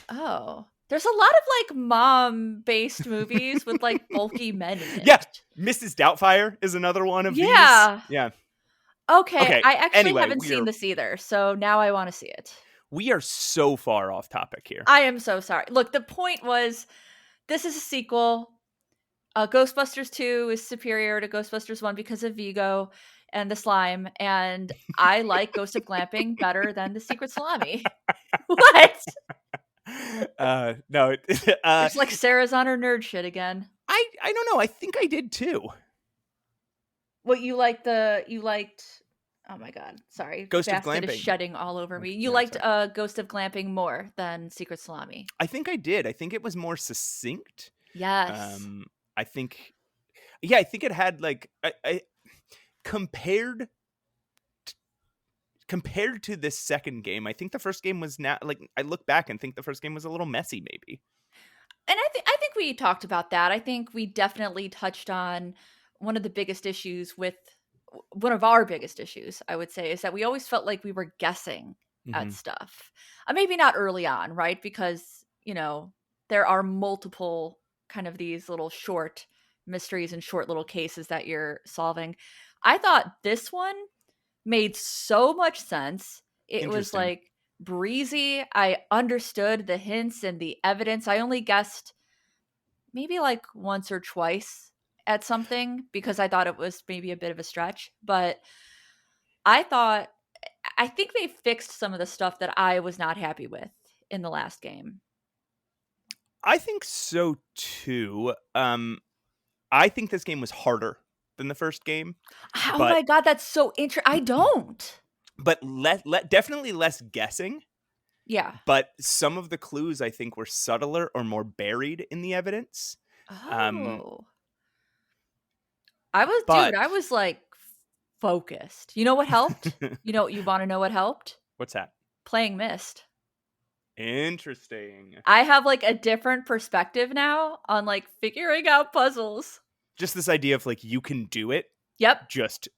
Oh. There's a lot of mom-based movies with bulky men in it. Yeah. Mrs. Doubtfire is another one of these. Yeah. Okay. I actually haven't seen this either, so now I want to see it. We are so far off topic here. I am so sorry. Look, the point was, this is a sequel. Ghostbusters 2 is superior to Ghostbusters 1 because of Vigo. and the slime, and I like Ghost of Glamping better than the Secret Salami. What? No. Just like Sarah's on her nerd shit again. I don't know. I think I did too. What you liked? Oh my god, sorry. Ghost the of basket is Glamping. shedding all over me. You Yeah, liked Ghost of Glamping more than Secret Salami. I think I did. I think it was more succinct. Yes. I think, yeah, I think it had like I compared to this second game. I think the first game was not like, I look back and think the first game was a little messy, maybe. And I think we talked about that. I think we definitely touched on one of our biggest issues, I would say, is that we always felt like we were guessing at stuff. Maybe not early on, right? Because, there are multiple kind of these little short mysteries and short little cases that you're solving. I thought this one made so much sense. It was like breezy. I understood the hints and the evidence. I only guessed maybe like once or twice at something because I thought it was maybe a bit of a stretch, but I think they fixed some of the stuff that I was not happy with in the last game. I think so too. I think this game was harder than the first game. Oh my god, that's so interesting. I don't. But definitely less guessing. Yeah. But some of the clues I think were subtler or more buried in the evidence. Oh. I was like focused. You know what helped? You want to know what helped? What's that? Playing Myst. Interesting. I have like a different perspective now on like figuring out puzzles. Just this idea of like, you can do it. Yep. Just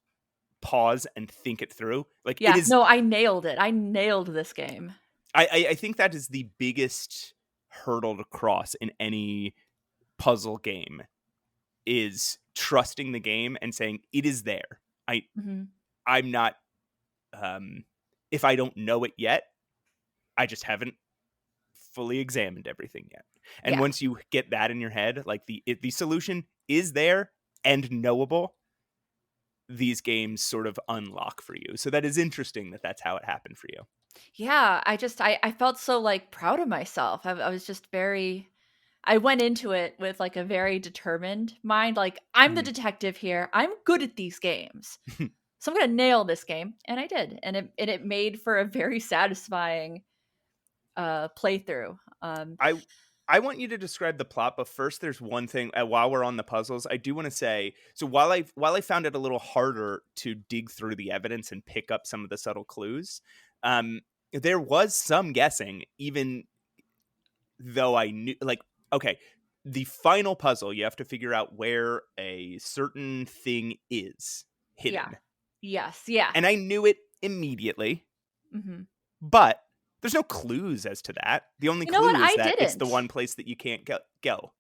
pause and think it through. Like, yeah, it is. No, I nailed it. I nailed this game. I think that is the biggest hurdle to cross in any puzzle game, is trusting the game and saying it is there. I'm not, if I don't know it yet, I just haven't fully examined everything yet. And once you get that in your head, like the solution is there and knowable, these games sort of unlock for you. So that is interesting that that's how it happened for you. Yeah, I felt so like proud of myself. I was just I went into it with like a very determined mind. Like, I'm the detective here. I'm good at these games. So I'm going to nail this game. And I did. And it made for a very satisfying playthrough. I want you to describe the plot, but first there's one thing while we're on the puzzles, I do want to say, so while I found it a little harder to dig through the evidence and pick up some of the subtle clues, there was some guessing, even though I knew, like, okay, the final puzzle, you have to figure out where a certain thing is hidden. Yeah. Yes. Yeah. And I knew it immediately, but there's no clues as to that. The only clue is that it's the one place that you can't go.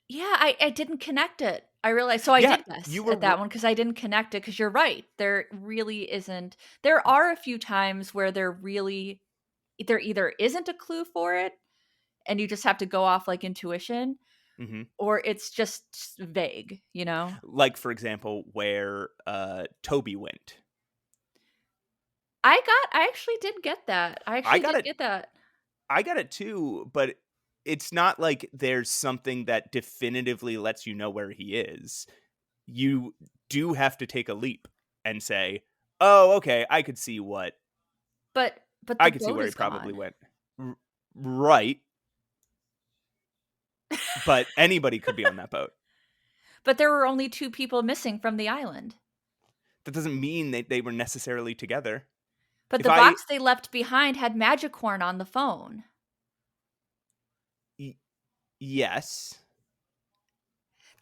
Yeah, I didn't connect it. I realized. So I did guess at that one because I didn't connect it, because you're right. There really isn't. There are a few times where there either isn't a clue for it and you just have to go off like intuition, or it's just vague, Like, for example, where Toby went. I actually did get that. I did get that. I got it too, but it's not like there's something that definitively lets you know where he is. You do have to take a leap and say, "Oh, okay, I could see what." But I could see where he probably went. Right. But anybody could be on that boat. But there were only 2 people missing from the island. That doesn't mean they were necessarily together. But the box they left behind had Magicorn on the phone. Yes.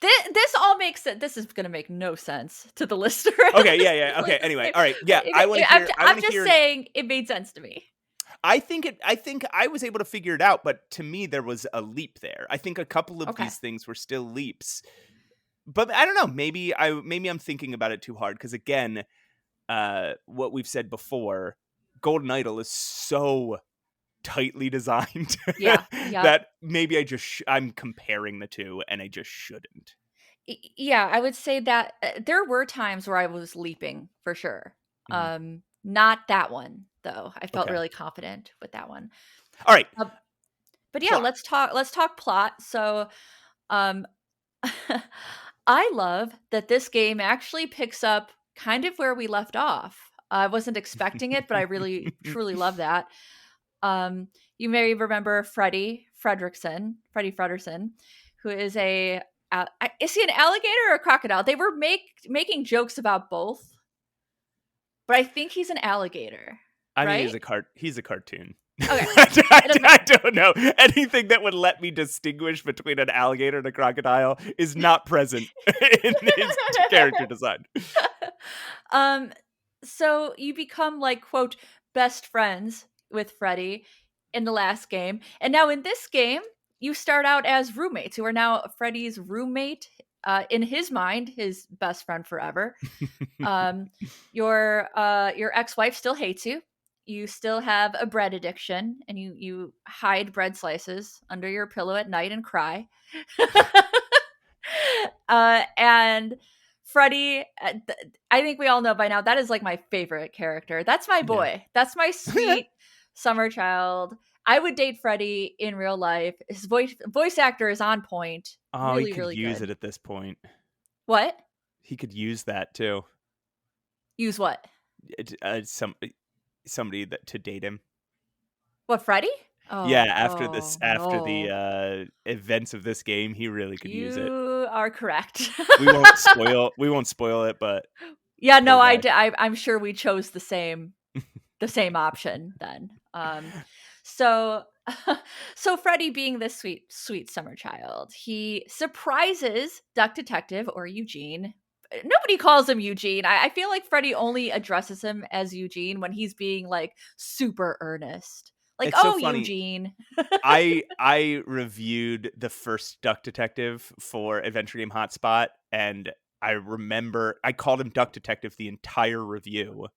This all makes sense. This is going to make no sense to the listener. Okay, yeah. Okay, anyway. All right. Yeah, I want to hear. I'm just saying it made sense to me. I think I was able to figure it out, but to me there was a leap there. I think a couple of these things were still leaps. But I don't know, maybe I'm thinking about it too hard, because again, what we've said before, Golden Idol is so tightly designed yeah. that maybe I'm comparing the two and I just shouldn't. Yeah, I would say that there were times where I was leaping for sure. Mhm. Not that one though. I felt Okay. really confident with that one. All right. Uh, but yeah, Plot. let's talk plot. So, um I love that this game actually picks up kind of where we left off. I wasn't expecting it, but I really truly love that. Um, you may remember Freddie Fredersen, who is is he an alligator or a crocodile? They were making jokes about both, but I think he's an alligator, I mean, right? he's a cartoon. Okay, it doesn't I matter. don't know. Anything that would let me distinguish between an alligator and a crocodile is not present in his character design. um, so you become like quote best friends with Freddy in the last game, and now in this game you start out as roommates who are now Freddy's roommate. In his mind, his best friend forever. Um, your ex-wife still hates you. You still have a bread addiction, and you hide bread slices under your pillow at night and cry. And Freddy, I think we all know by now that is like my favorite character. That's my Yeah. boy. That's my sweet summer child. I would date Freddy in real life. His voice actor is on point. Oh, he Really, could really use it good. at this point. What? He could use that too. Use what? Somebody that to date him. What, Freddy? Yeah, Oh after the no. events of this game, he really could use it. You are correct. We won't spoil it, but Yeah, poor no, guy. I'm sure we chose the same option then. So so Freddy being this sweet summer child, he surprises Duck Detective or Eugene. Nobody calls him Eugene. I feel like Freddy only addresses him as Eugene when he's being like super earnest. Like, It's so oh, funny. Eugene. I reviewed the first Duck Detective for Adventure Game Hotspot, and I remember I called him Duck Detective the entire review.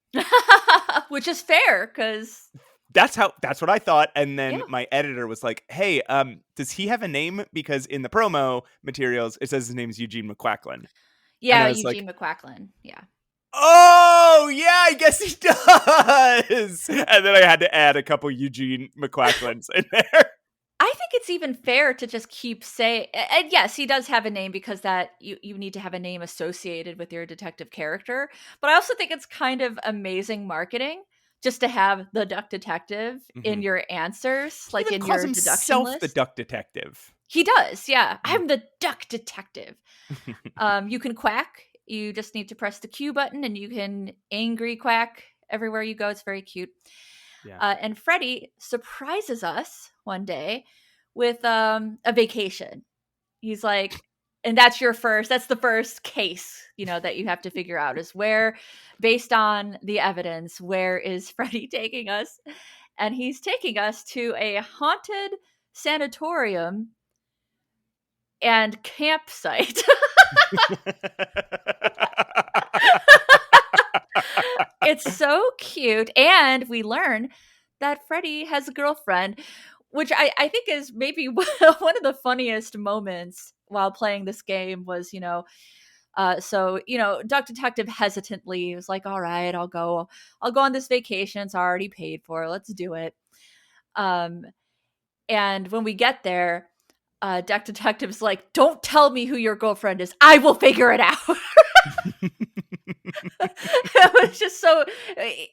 Which is fair because That's what I thought, and yeah. then my editor was like, "Hey, does he have a name? Because in the promo materials it says his name is Eugene McQuacklin." And Yeah, I was like, Eugene McQuacklin. Yeah. "Oh, yeah, I guess he does." And then I had to add a couple Eugene McQuacklins in there. I think it's even fair to just keep saying, and yes, he does have a name because that you need to have a name associated with your detective character. But I also think it's kind of amazing marketing just to have the Duck Detective in Mhm. your answers, He like even in calls your deduction himself the list. Duck Detective. He does, yeah. Mhm. I'm the Duck Detective. You can quack. You just need to press the Q button, and you can angry quack everywhere you go. It's very cute. Yeah. And Freddie surprises us one day with a vacation. He's like, and that's the first case, that you have to figure out is where, based on the evidence, where is Freddie taking us? And he's taking us to a haunted sanatorium and campsite. It's so cute. And we learn that Freddie has a girlfriend, which I think is maybe one of the funniest moments while playing this game was, Duck Detective hesitantly was like, all right, I'll go on this vacation. It's already paid for. Let's do it. Um, and when we get there, Duck Detective's like, don't tell me who your girlfriend is. I will figure it out. It was just so.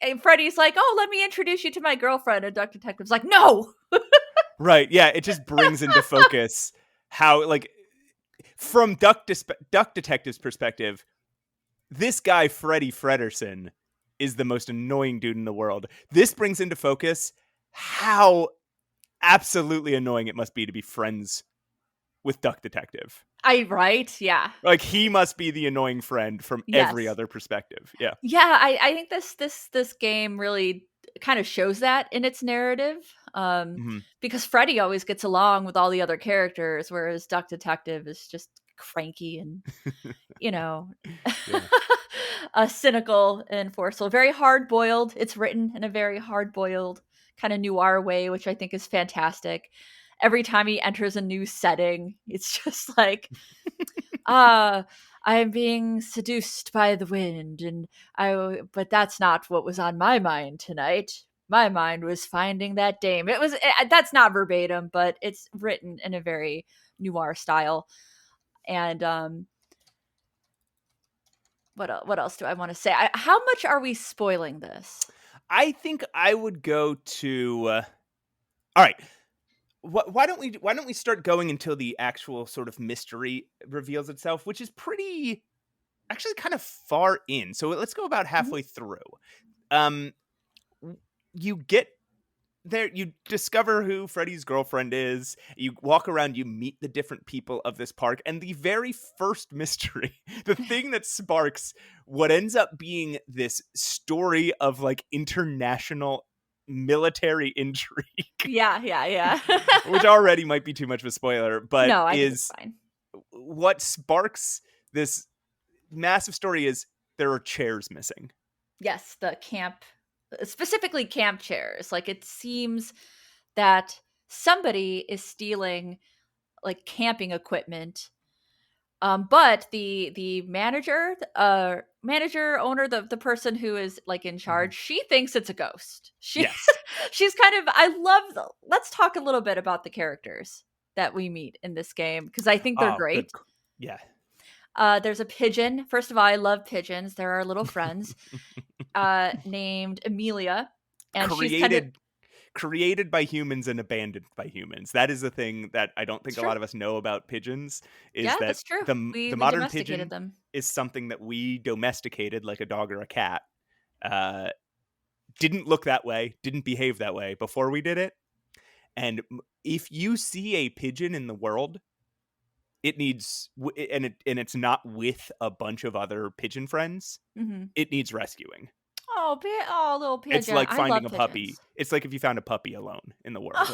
And Freddie's like, "Oh, let me introduce you to my girlfriend," and Duck Detective's like, "No." Right, yeah, it just brings into focus how, like, from Duck Detective's perspective, this guy Freddie Fredersen is the most annoying dude in the world. This brings into focus how absolutely annoying it must be to be friends with Duck Detective. Right, yeah, Like, he must be the annoying friend from every yes, other perspective. Yeah. yeah. I think this game really kind of shows that in its narrative, Mhm. because Freddie always gets along with all the other characters, whereas Duck Detective is just cranky and you know, Yeah. cynical and forceful, very hard boiled. It's written in a very hard boiled kind of noir way, which I think is fantastic. Every time he enters a new setting, it's just like, I'm being seduced by the wind, and but that's not what was on my mind tonight. My mind was finding that dame. That's not verbatim, but it's written in a very noir style. And what else do I want to say? How much are we spoiling this? I think I would go to. All right. Why don't we start going until the actual sort of mystery reveals itself, which is pretty actually kind of far in. So let's go about halfway through. You get there, you discover who Freddy's girlfriend is. You walk around, you meet the different people of this park, and the very first mystery, the thing that sparks what ends up being this story of like international military intrigue. Yeah. Which already might be too much of a spoiler, but no, I think it's fine. What sparks this massive story is there are chairs missing. Yes, the camp, specifically camp chairs. Like, it seems that somebody is stealing like camping equipment. But the manager, owner, the person who is like in charge, she thinks it's a ghost. Yes. She's kind of, let's talk a little bit about the characters that we meet in this game, because I think they're great. Good. Yeah. There's a pigeon. First of all, I love pigeons. They're our little friends. Named Amelia, and created by humans and abandoned by humans. That is the thing that I don't think a lot of us know about pigeons. Is that that's true. The modern pigeon is something that we domesticated like a dog or a cat. Didn't look that way, didn't behave that way before we did it. And if you see a pigeon in the world, it needs and it's not with a bunch of other pigeon friends. It needs rescuing. Oh, little pigeon. It's like finding a puppy. It's like if you found a puppy alone in the world.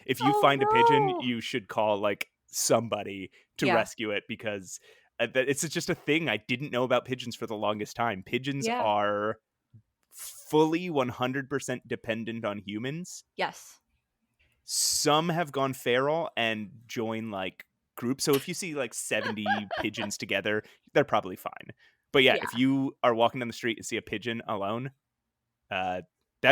If you find a pigeon, you should call like somebody to rescue it, because it's just a thing I didn't know about pigeons for the longest time. Pigeons are fully 100% dependent on humans. Yes. Some have gone feral and join like groups. So if you see like 70 pigeons together, they're probably fine. But yeah, if you are walking down the street and see a pigeon alone, that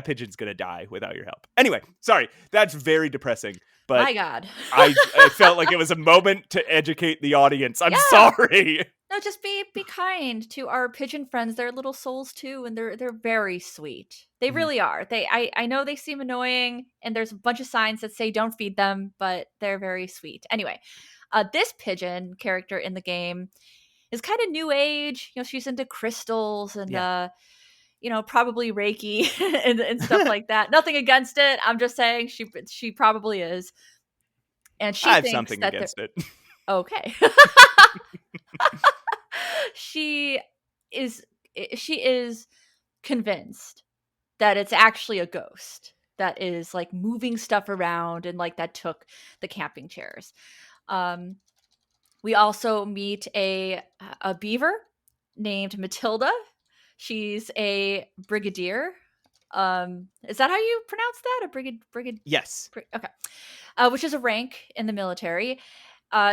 pigeon's going to die without your help. Anyway, sorry, that's very depressing. But my God. I felt like it was a moment to educate the audience. I'm sorry. No, just be kind to our pigeon friends. They're little souls too, and they're very sweet. They really are. I know they seem annoying, and there's a bunch of signs that say don't feed them, but they're very sweet. Anyway, this pigeon character in the game is kind of new age. You know, she's into crystals and probably Reiki and stuff like that. Nothing against it. I'm just saying she probably is. And she I have thinks something against it. Okay. She is convinced that it's actually a ghost that is like moving stuff around, and like that took the camping chairs. We also meet a beaver named Matilda. She's a brigadier. Is that how you pronounce that? A brigadier? Yes. Okay. Which is a rank in the military.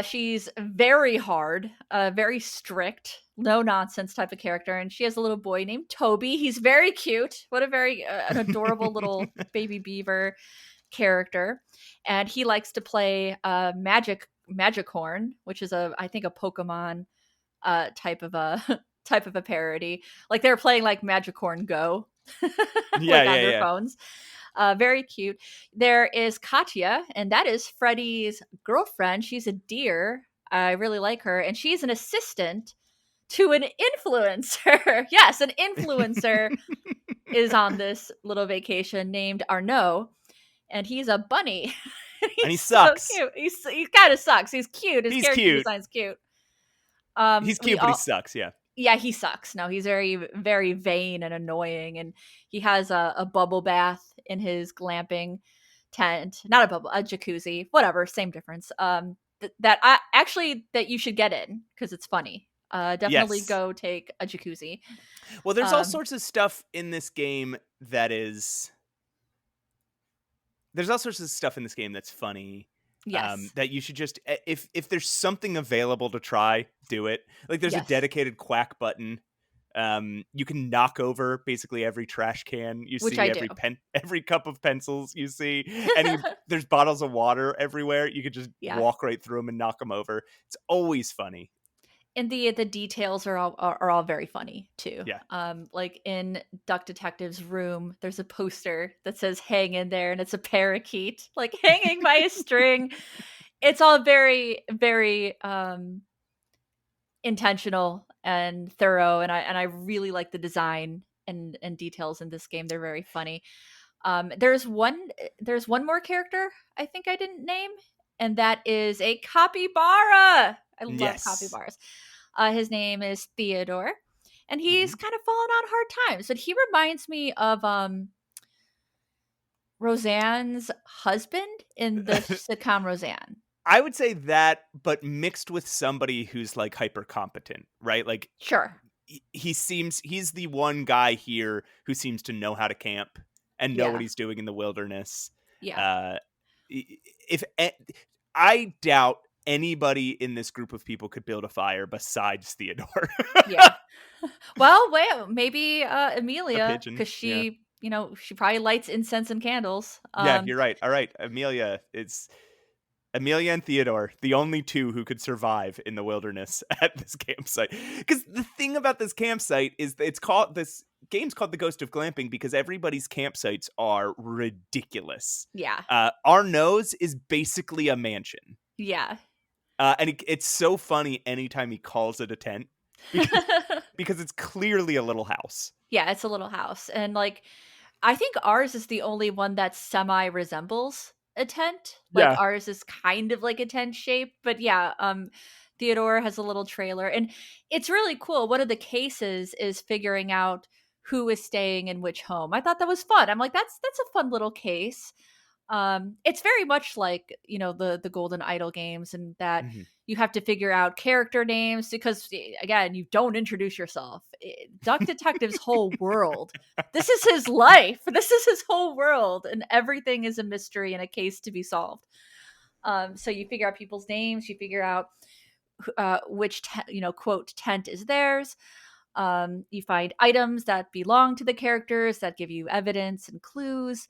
She's very hard, very strict, no nonsense type of character, and she has a little boy named Toby. He's very cute. What a very an adorable little baby beaver character, and he likes to play Magicorn, which is I think a Pokemon type of a parody. Like they're playing like Magicorn Go, on their phones. Very cute. There is Katya, and that is Freddy's girlfriend. She's a deer. I really like her, and she's an assistant to an influencer. Yes, an influencer is on this little vacation named Arnaud, and he's a bunny. And he sucks. So cute. He kind of sucks. He's cute. His character design's cute. He's cute, but he sucks. Yeah. Yeah, he sucks. No, he's very, very vain and annoying, and he has a bubble bath in his glamping tent. Not a bubble, a jacuzzi. Whatever, same difference. That you should get in because it's funny. Definitely go take a jacuzzi. Well, there's all sorts of stuff in this game that is. There's all sorts of stuff in this game that's funny. Yes. That you should just if there's something available to try, do it. Like there's a Yes. dedicated quack button. You can knock over basically every trash can you Which I see, do. every cup of pencils you see, there's bottles of water everywhere. You could just Yeah. walk right through them and knock them over. It's always funny. And the details are all very funny too. Yeah. Like in Duck Detective's room, there's a poster that says "Hang in there," and it's a parakeet like hanging by a string. It's all very, very intentional and thorough, and I really like the design and details in this game. They're very funny. There's one more character I think I didn't name, and that is a capybara. I love Yes. capybaras. His name is Theodore, and Hmm. he's kind of fallen on hard times. But he reminds me of Roseanne's husband in the sitcom Roseanne. I would say that, but mixed with somebody who's like hyper competent, right? Like Sure. he's the one guy here who seems to know how to camp and know what Yeah. he's doing in the wilderness. Yeah. Uh, if I doubt anybody in this group of people could build a fire besides Theodore. Yeah. Well, wait, maybe A Amelia, pigeon, because yeah. she probably lights incense and candles. Yeah, you're right. All right, Amelia and Theodore, the only two who could survive in the wilderness at this campsite. Because the thing about this campsite is that this game's called The Ghost of Glamping because everybody's campsites are ridiculous. Yeah. Our nose is basically a mansion. Yeah. And it's so funny anytime he calls it a tent because, because it's clearly a little house. Yeah, it's a little house. And like I think ours is the only one that semi resembles a tent. Like Yeah. ours is kind of like a tent shape, but yeah, Theodore has a little trailer and it's really cool. One of the cases is figuring out who is staying in which home. I thought that was fun. I'm like that's a fun little case. It's very much like the Golden Idol games, and that Mhm. you have to figure out character names because again you don't introduce yourself. Duck Detective's whole world, this is his life, this is his whole world, and everything is a mystery and a case to be solved. So you figure out people's names, you figure out which quote tent is theirs. You find items that belong to the characters that give you evidence and clues.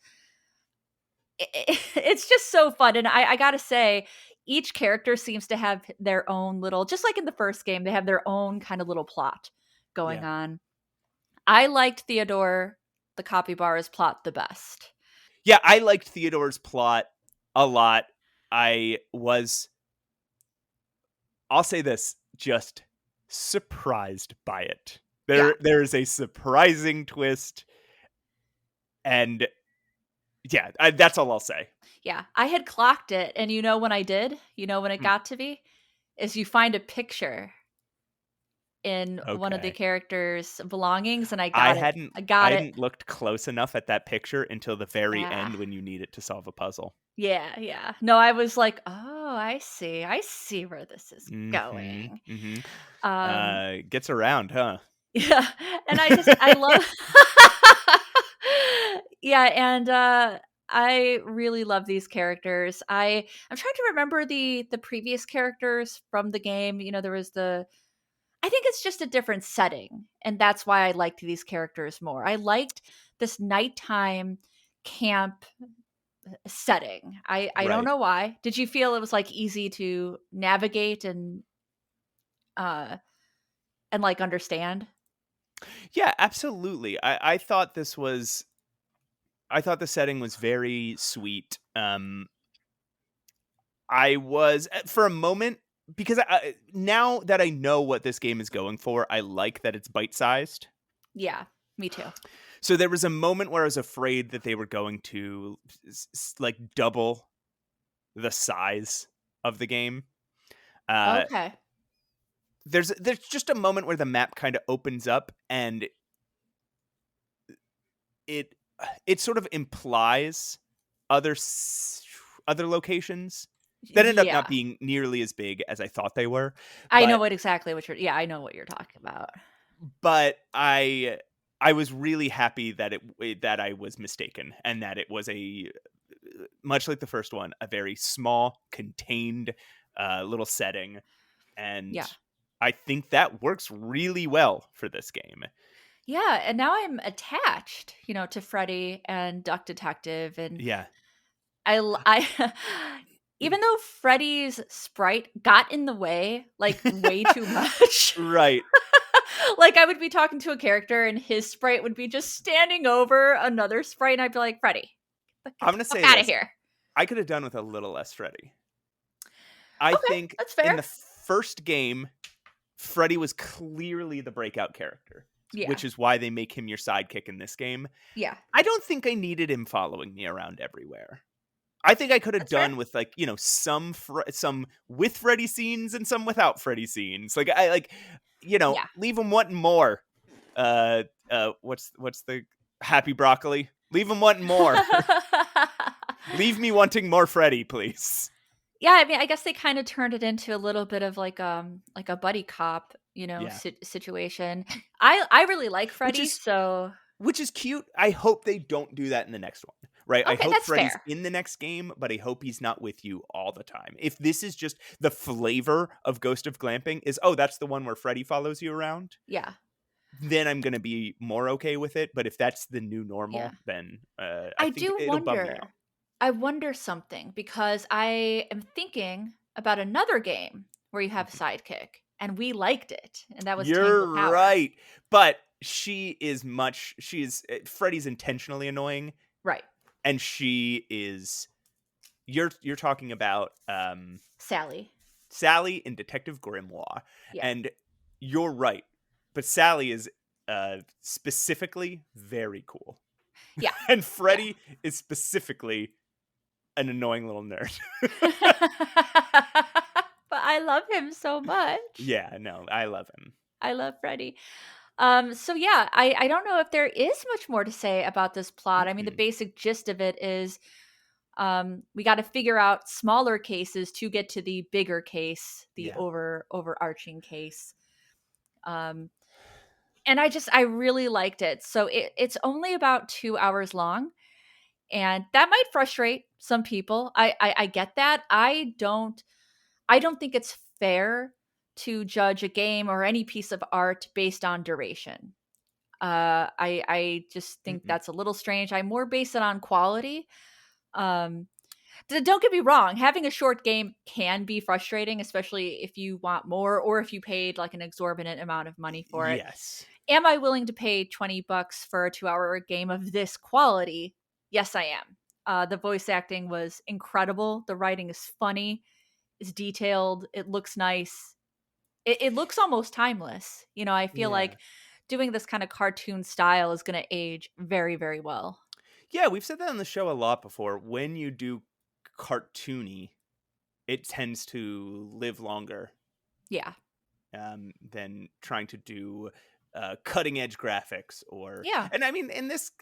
It's just so fun. And I gotta say, each character seems to have their own little, just like in the first game, they have their own kind of little plot going Yeah. on. I liked Theodore the Capybara's plot the best. Yeah, I liked Theodore's plot a lot. I was, I'll say this, just surprised by it. Yeah. There's a surprising twist, and yeah, that's all I'll say. Yeah. I had clocked it. And when I did, when it Mm, got to me, is you find a picture in one of the okay. characters' belongings, and I I got it. hadn't I I got it. hadn't looked close enough at that picture until the very Yeah. end when you need it to solve a puzzle. Yeah, yeah. No, I was like, "Oh, I see. I see where this is Mhm. going." Mhm. Um, Gets around, huh? yeah, and I love Yeah, and, I really love these characters. I'm trying to remember the previous characters from the game. There was I think it's just a different setting, and that's why I liked these characters more. I liked this nighttime camp setting. I don't Right. know why. Did you feel it was like easy to navigate uh and like understand? Yeah, absolutely. I thought the setting was very sweet. I was for a moment because now that I know what this game is going for, I like that it's bite-sized. Yeah, me too. So there was a moment where I was afraid that they were going to like double the size of the game. Uh, Okay. there's just a moment where the map kind of opens up and it it sort of implies other other locations that end up not Yeah. being nearly as big as I thought they were. I know But exactly what you're yeah, I know what you're talking about. I was really happy that that I was mistaken and that it was a much like the first one, a very small, contained little setting. And I think that works really well for this game. Yeah, and now I'm attached, to Freddy and Duck Detective, and Yeah. I even though Freddy's sprite got in the way, like, way too much. Right. Like, I would be talking to a character and his sprite would be just standing over another sprite, and I'd be like, Freddy, I'm get going the to fuck say out of this. here. I could have done with a little less Freddy. I Okay, think that's fair. in the first game, Freddy was clearly the breakout character, which is why they make him your sidekick in this game. Yeah. I don't think I needed him following me around everywhere. I think I could have done with, like, some with Freddy scenes and some without Freddy scenes. Like, leave him wanting more. What's the Happy Broccoli? Leave him wanting more. Leave me wanting more Freddy, please. Yeah, I mean, I guess they kind of turned it into a little bit of like a buddy cop, situation. I really like Freddy, which is cute. I hope they don't do that in the next one. Right? Okay, I hope that's Freddy's fair. in the next game, but I hope he's not with you all the time. If this is just the flavor of Ghost of Glamping is, that's the one where Freddy follows you around. Yeah. Then I'm going to be more okay with it. But if that's the new normal, then I think it'll bum me out. I wonder something, because I am thinking about another game where you have a sidekick, and we liked it, and that was You're Tangle Tower. Right. But Freddy's intentionally annoying. Right. And she is, you're talking about Sally in Detective Grimoire. Yeah. And you're right. But Sally is specifically very cool. Yeah. And Freddy is specifically an annoying little nerd. But I love him so much. Yeah, no, I love him. I love Freddy. So yeah, I don't know if there is much more to say about this plot. I mean, the basic gist of it is we got to figure out smaller cases to get to the bigger case, the overarching case. And I really liked it. So it's only about 2 hours long, and that might frustrate some people. I get that. I don't think it's fair to judge a game or any piece of art based on duration. I just think that's a little strange. I more base it on quality. Don't get me wrong, having a short game can be frustrating, especially if you want more or if you paid like an exorbitant amount of money for it. Yes. Am I willing to pay $20 for a 2-hour game of this quality? Yes, I am. The voice acting was incredible. The writing is funny. It's detailed. It looks nice. It looks almost timeless. I feel like doing this kind of cartoon style is going to age very, very well. Yeah, we've said that on the show a lot before. When you do cartoony, it tends to live longer. Yeah. Than trying to do cutting edge graphics or and I mean, in this,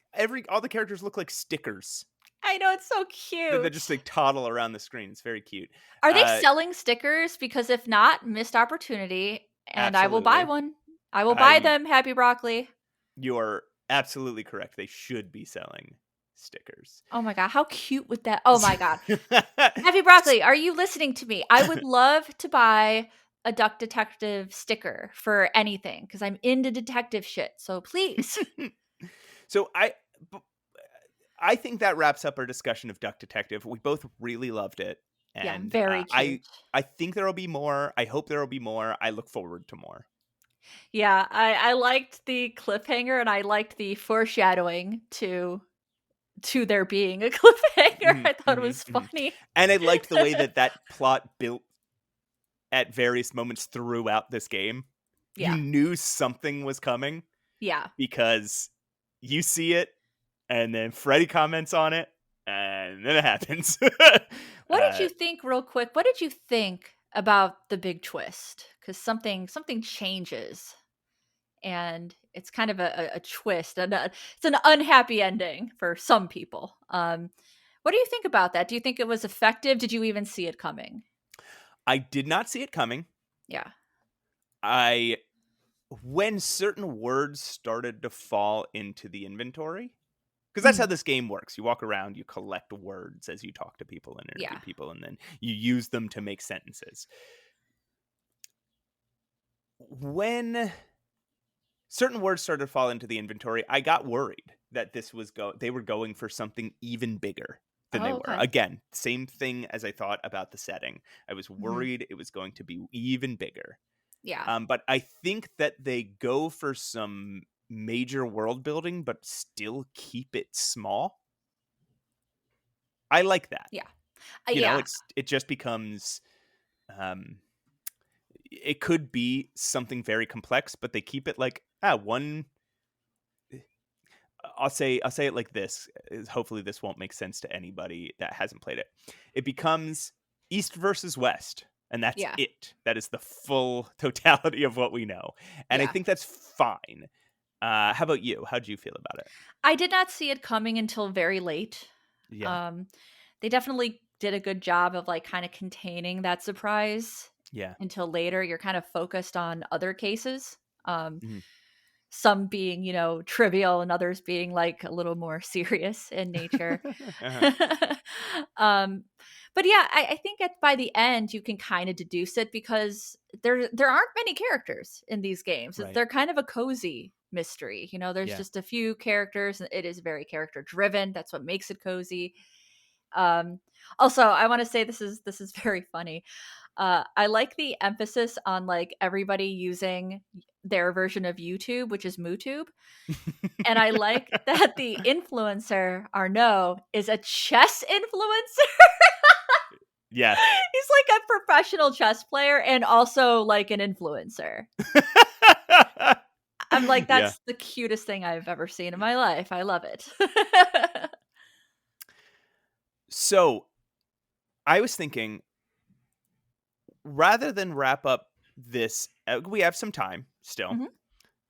all the characters look like stickers. I know, it's so cute. They just like toddle around the screen. It's very cute. Are they selling stickers? Because if not, missed opportunity. And absolutely. I will buy one. I will buy them, Happy Broccoli. You're absolutely correct. They should be selling stickers. Oh my god, how cute would that? Oh my god. Happy Broccoli, are you listening to me? I would love to buy a Duck Detective sticker for anything, because I'm into detective shit. So please. So I think that wraps up our discussion of Duck Detective. We both really loved it. And very cute. I think there will be more. I hope there will be more. I look forward to more. Yeah, I liked the cliffhanger, and I liked the foreshadowing to there being a cliffhanger. I thought it was funny. And I liked the way that plot built at various moments throughout this game. Yeah. You knew something was coming. Yeah. Because you see it, and then Freddy comments on it, and then it happens. What did you think, real quick? What did you think about the big twist? Because something changes, and it's kind of a twist, and it's an unhappy ending for some people. What do you think about that? Do you think it was effective? Did you even see it coming? I did not see it coming. Yeah. When certain words started to fall into the inventory, Because that's how this game works. You walk around, you collect words as you talk to people and interview people, and then you use them to make sentences. When certain words started to fall into the inventory, I got worried that they were going for something even bigger than they were. Again, same thing as I thought about the setting. I was worried it was going to be even bigger. Yeah. But I think that they go for some major world building, but still keep it small. I like that. Yeah. You know, it just becomes, it could be something very complex, but they keep it like, one. I'll say it like this. Hopefully this won't make sense to anybody that hasn't played it. It becomes East versus West. And that's it. That is the full totality of what we know. And I think that's fine. How about you? How'd you feel about it? I did not see it coming until very late. Yeah. They definitely did a good job of like kind of containing that surprise. Yeah. Until later, you're kind of focused on other cases. Some being, you know, trivial and others being like a little more serious in nature. But yeah, I think by the end you can kind of deduce it because there aren't many characters in these games. Right. They're kind of a cozy mystery. You know, there's just a few characters. It is very character driven. That's what makes it cozy. Also, I want to say this is very funny. I like the emphasis on like everybody using their version of YouTube, which is MooTube. And I like that the influencer, Arnaud, is a chess influencer. Yeah. He's like a professional chess player and also like an influencer. I'm like, that's the cutest thing I've ever seen in my life. I love it. So I was thinking, rather than wrap up this, we have some time still.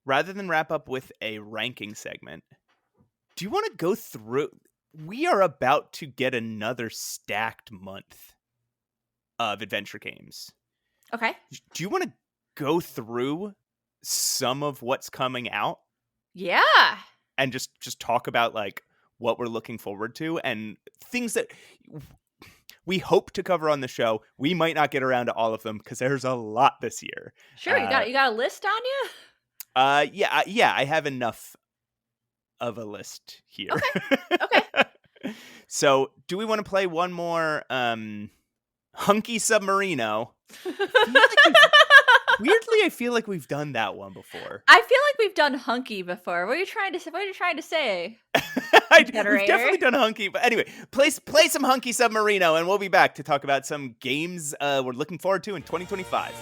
Rather than wrap up with a ranking segment, do you want to go through? We are about to get another stacked month of adventure games. Okay. Do you want to go through some of what's coming out? Yeah. And just talk about like what we're looking forward to and things that we hope to cover on the show. We might not get around to all of them because there's a lot this year. Sure, you got a list on you? Yeah, I have enough of a list here. Okay. So, do we want to play one more Hunky Submarino? Weirdly, I feel like we've done that one before. I feel like we've done Hunky before. What are you trying to say? We've definitely done Hunky, but anyway, play some Hunky Submarino, and we'll be back to talk about some games we're looking forward to in 2025.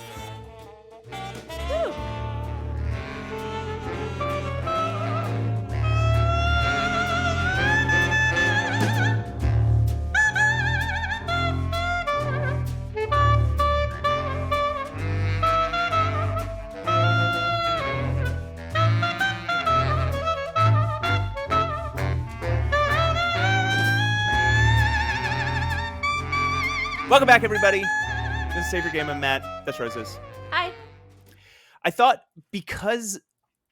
Welcome back, everybody. This is Save Your Game. I'm Matt. That's Roses. Hi. I thought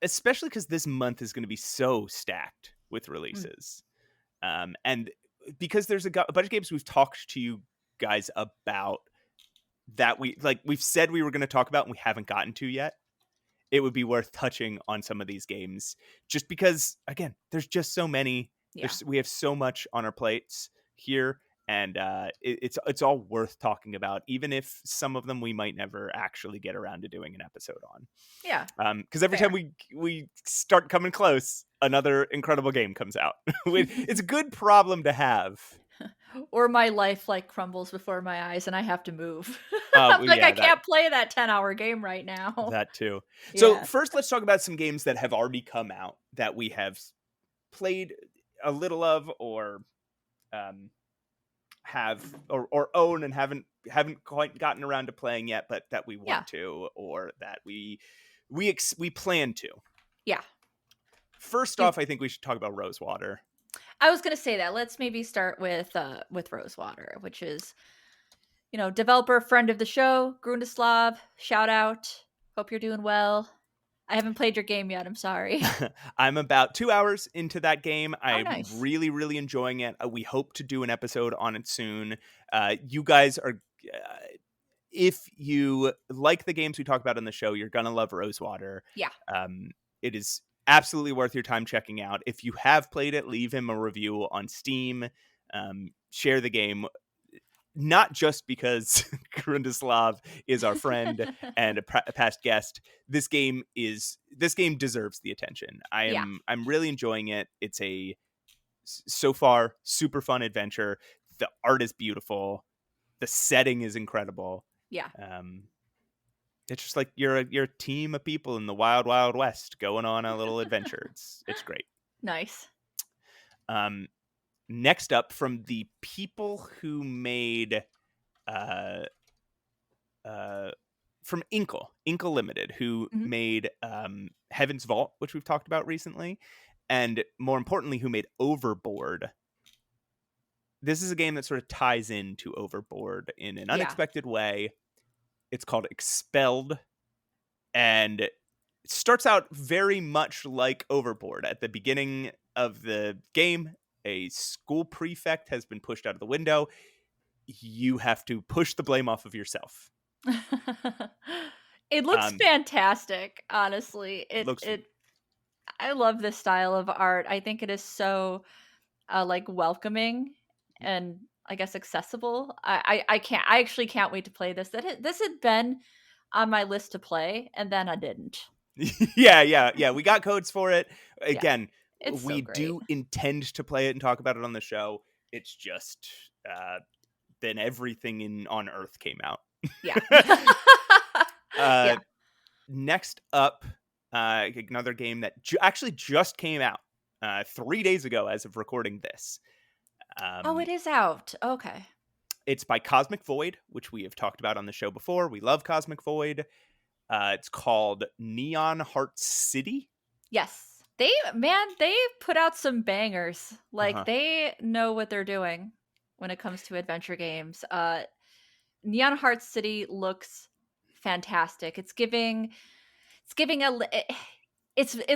especially because this month is going to be so stacked with releases, and because there's a bunch of games we've talked to you guys about that we've said we were going to talk about and we haven't gotten to yet, it would be worth touching on some of these games just because, again, there's just so many. Yeah. We have so much on our plates here. And it's all worth talking about, even if some of them we might never actually get around to doing an episode on. Yeah. Because every time we start coming close, another incredible game comes out. It's a good problem to have. Or my life like crumbles before my eyes and I have to move. I'm like, I can't play that 10-hour game right now. That too. So first, let's talk about some games that have already come out that we have played a little of, or have or own and haven't quite gotten around to playing yet, but that we want to, or that we plan to. Yeah. First off, I think we should talk about Rosewater. I was going to say that. Let's maybe start with Rosewater, which is, you know, developer friend of the show, Grundislav. Shout out. Hope you're doing well. I haven't played your game yet. I'm sorry. I'm about 2 hours into that game. Oh, I'm nice. really, really enjoying it. We hope to do an episode on it soon. You guys are, if you like the games we talk about on the show, you're gonna love Rosewater. Yeah. It is absolutely worth your time checking out. If you have played it, leave him a review on Steam. Share the game. Not just because Grundislav is our friend and a past guest. This game deserves the attention. Yeah. I'm really enjoying it. It's a so far super fun adventure. The art is beautiful. The setting is incredible. Yeah. It's just like you're a team of people in the wild, wild west going on a little adventure. It's great. Nice. Next up, from the people who made from Inkle Limited, who Mhm. made Heaven's Vault, which we've talked about recently, and more importantly, who made Overboard. This is a game that sort of ties into Overboard in an unexpected way. It's called Expelled, and it starts out very much like Overboard. At the beginning of the game, a school prefect has been pushed out of the window. You have to push the blame off of yourself. It looks fantastic, honestly. Looks I love this style of art. I think it is so like welcoming and I guess accessible. I actually can't wait to play this. This had been on my list to play and then I didn't. yeah. We got codes for it. Yeah. Again, It's so we great. do intend to play it and talk about it on the show. It's just then everything on Earth came out. Yeah. Yeah. Next up, another game that actually just came out 3 days ago as of recording this. Oh, it is out. Okay. It's by Cosmic Void, which we have talked about on the show before. We love Cosmic Void. It's called Neon Heart City. Yes. They put out some bangers. Like they know what they're doing when it comes to adventure games. Neon Heart City looks fantastic. It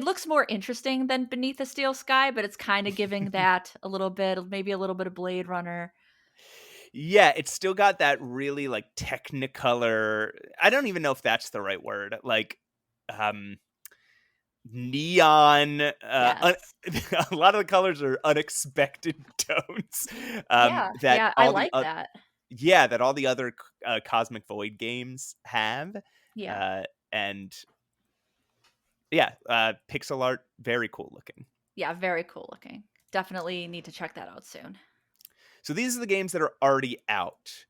looks more interesting than Beneath the Steel Sky, but it's kind of giving that a little bit, maybe a little bit of Blade Runner. Yeah, it's still got that really like Technicolor. I don't even know if that's the right word. Like neon. Yes. A lot of the colors are unexpected tones. Yeah, I like that. Yeah, that all the other Cosmic Void games have. Yeah. And yeah, pixel art, very cool looking. Yeah, very cool looking. Definitely need to check that out soon. So these are the games that are already out.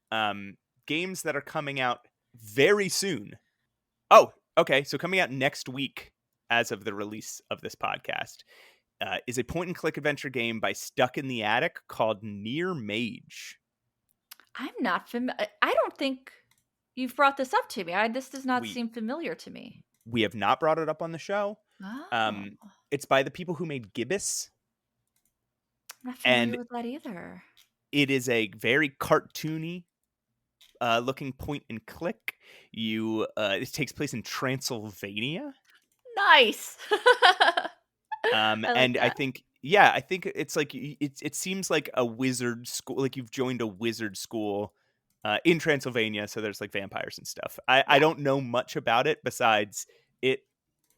Games that are coming out very soon. Oh, okay. So coming out next week, as of the release of this podcast, is a point-and-click adventure game by Stuck in the Attic called Near-Mage. I'm not familiar. I don't think you've brought this up to me. This does not seem familiar to me. We have not brought it up on the show. Oh. It's by the people who made Gibbous. I'm not familiar with that either. It is a very cartoony looking point and click. It takes place in Transylvania. Nice. I think it's like it seems like a wizard school, like you've joined a wizard school in Transylvania, so there's like vampires and stuff. I don't know much about it besides it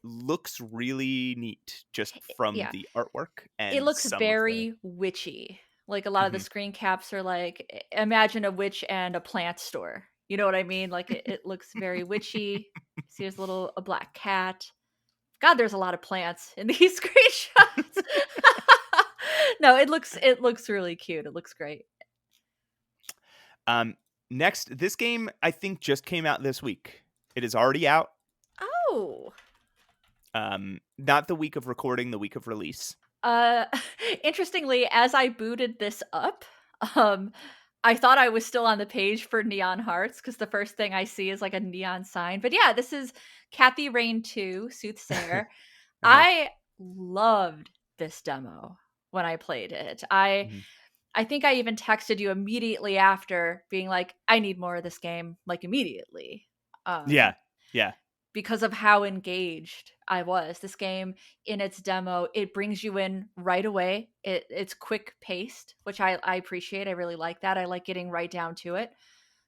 looks really neat just from the artwork, and it looks very witchy. Like a lot of the screen caps are like, imagine a witch and a plant store. You know what I mean? Like it looks very witchy. See, there's a black cat. God, there's a lot of plants in these screenshots. No, it looks really cute. It looks great. Next, this game I think just came out this week. It is already out. Oh. Not the week of recording, the week of release. Interestingly, as I booted this up, I thought I was still on the page for Neon Hearts because the first thing I see is like a neon sign. But yeah, this is Kathy Rain 2, Soothsayer. I loved this demo when I played it. I think I even texted you immediately after being like, I need more of this game, like immediately. Yeah. because of how engaged I was. This game in its demo, it brings you in right away. It's quick paced, which I appreciate. I really like that. I like getting right down to it.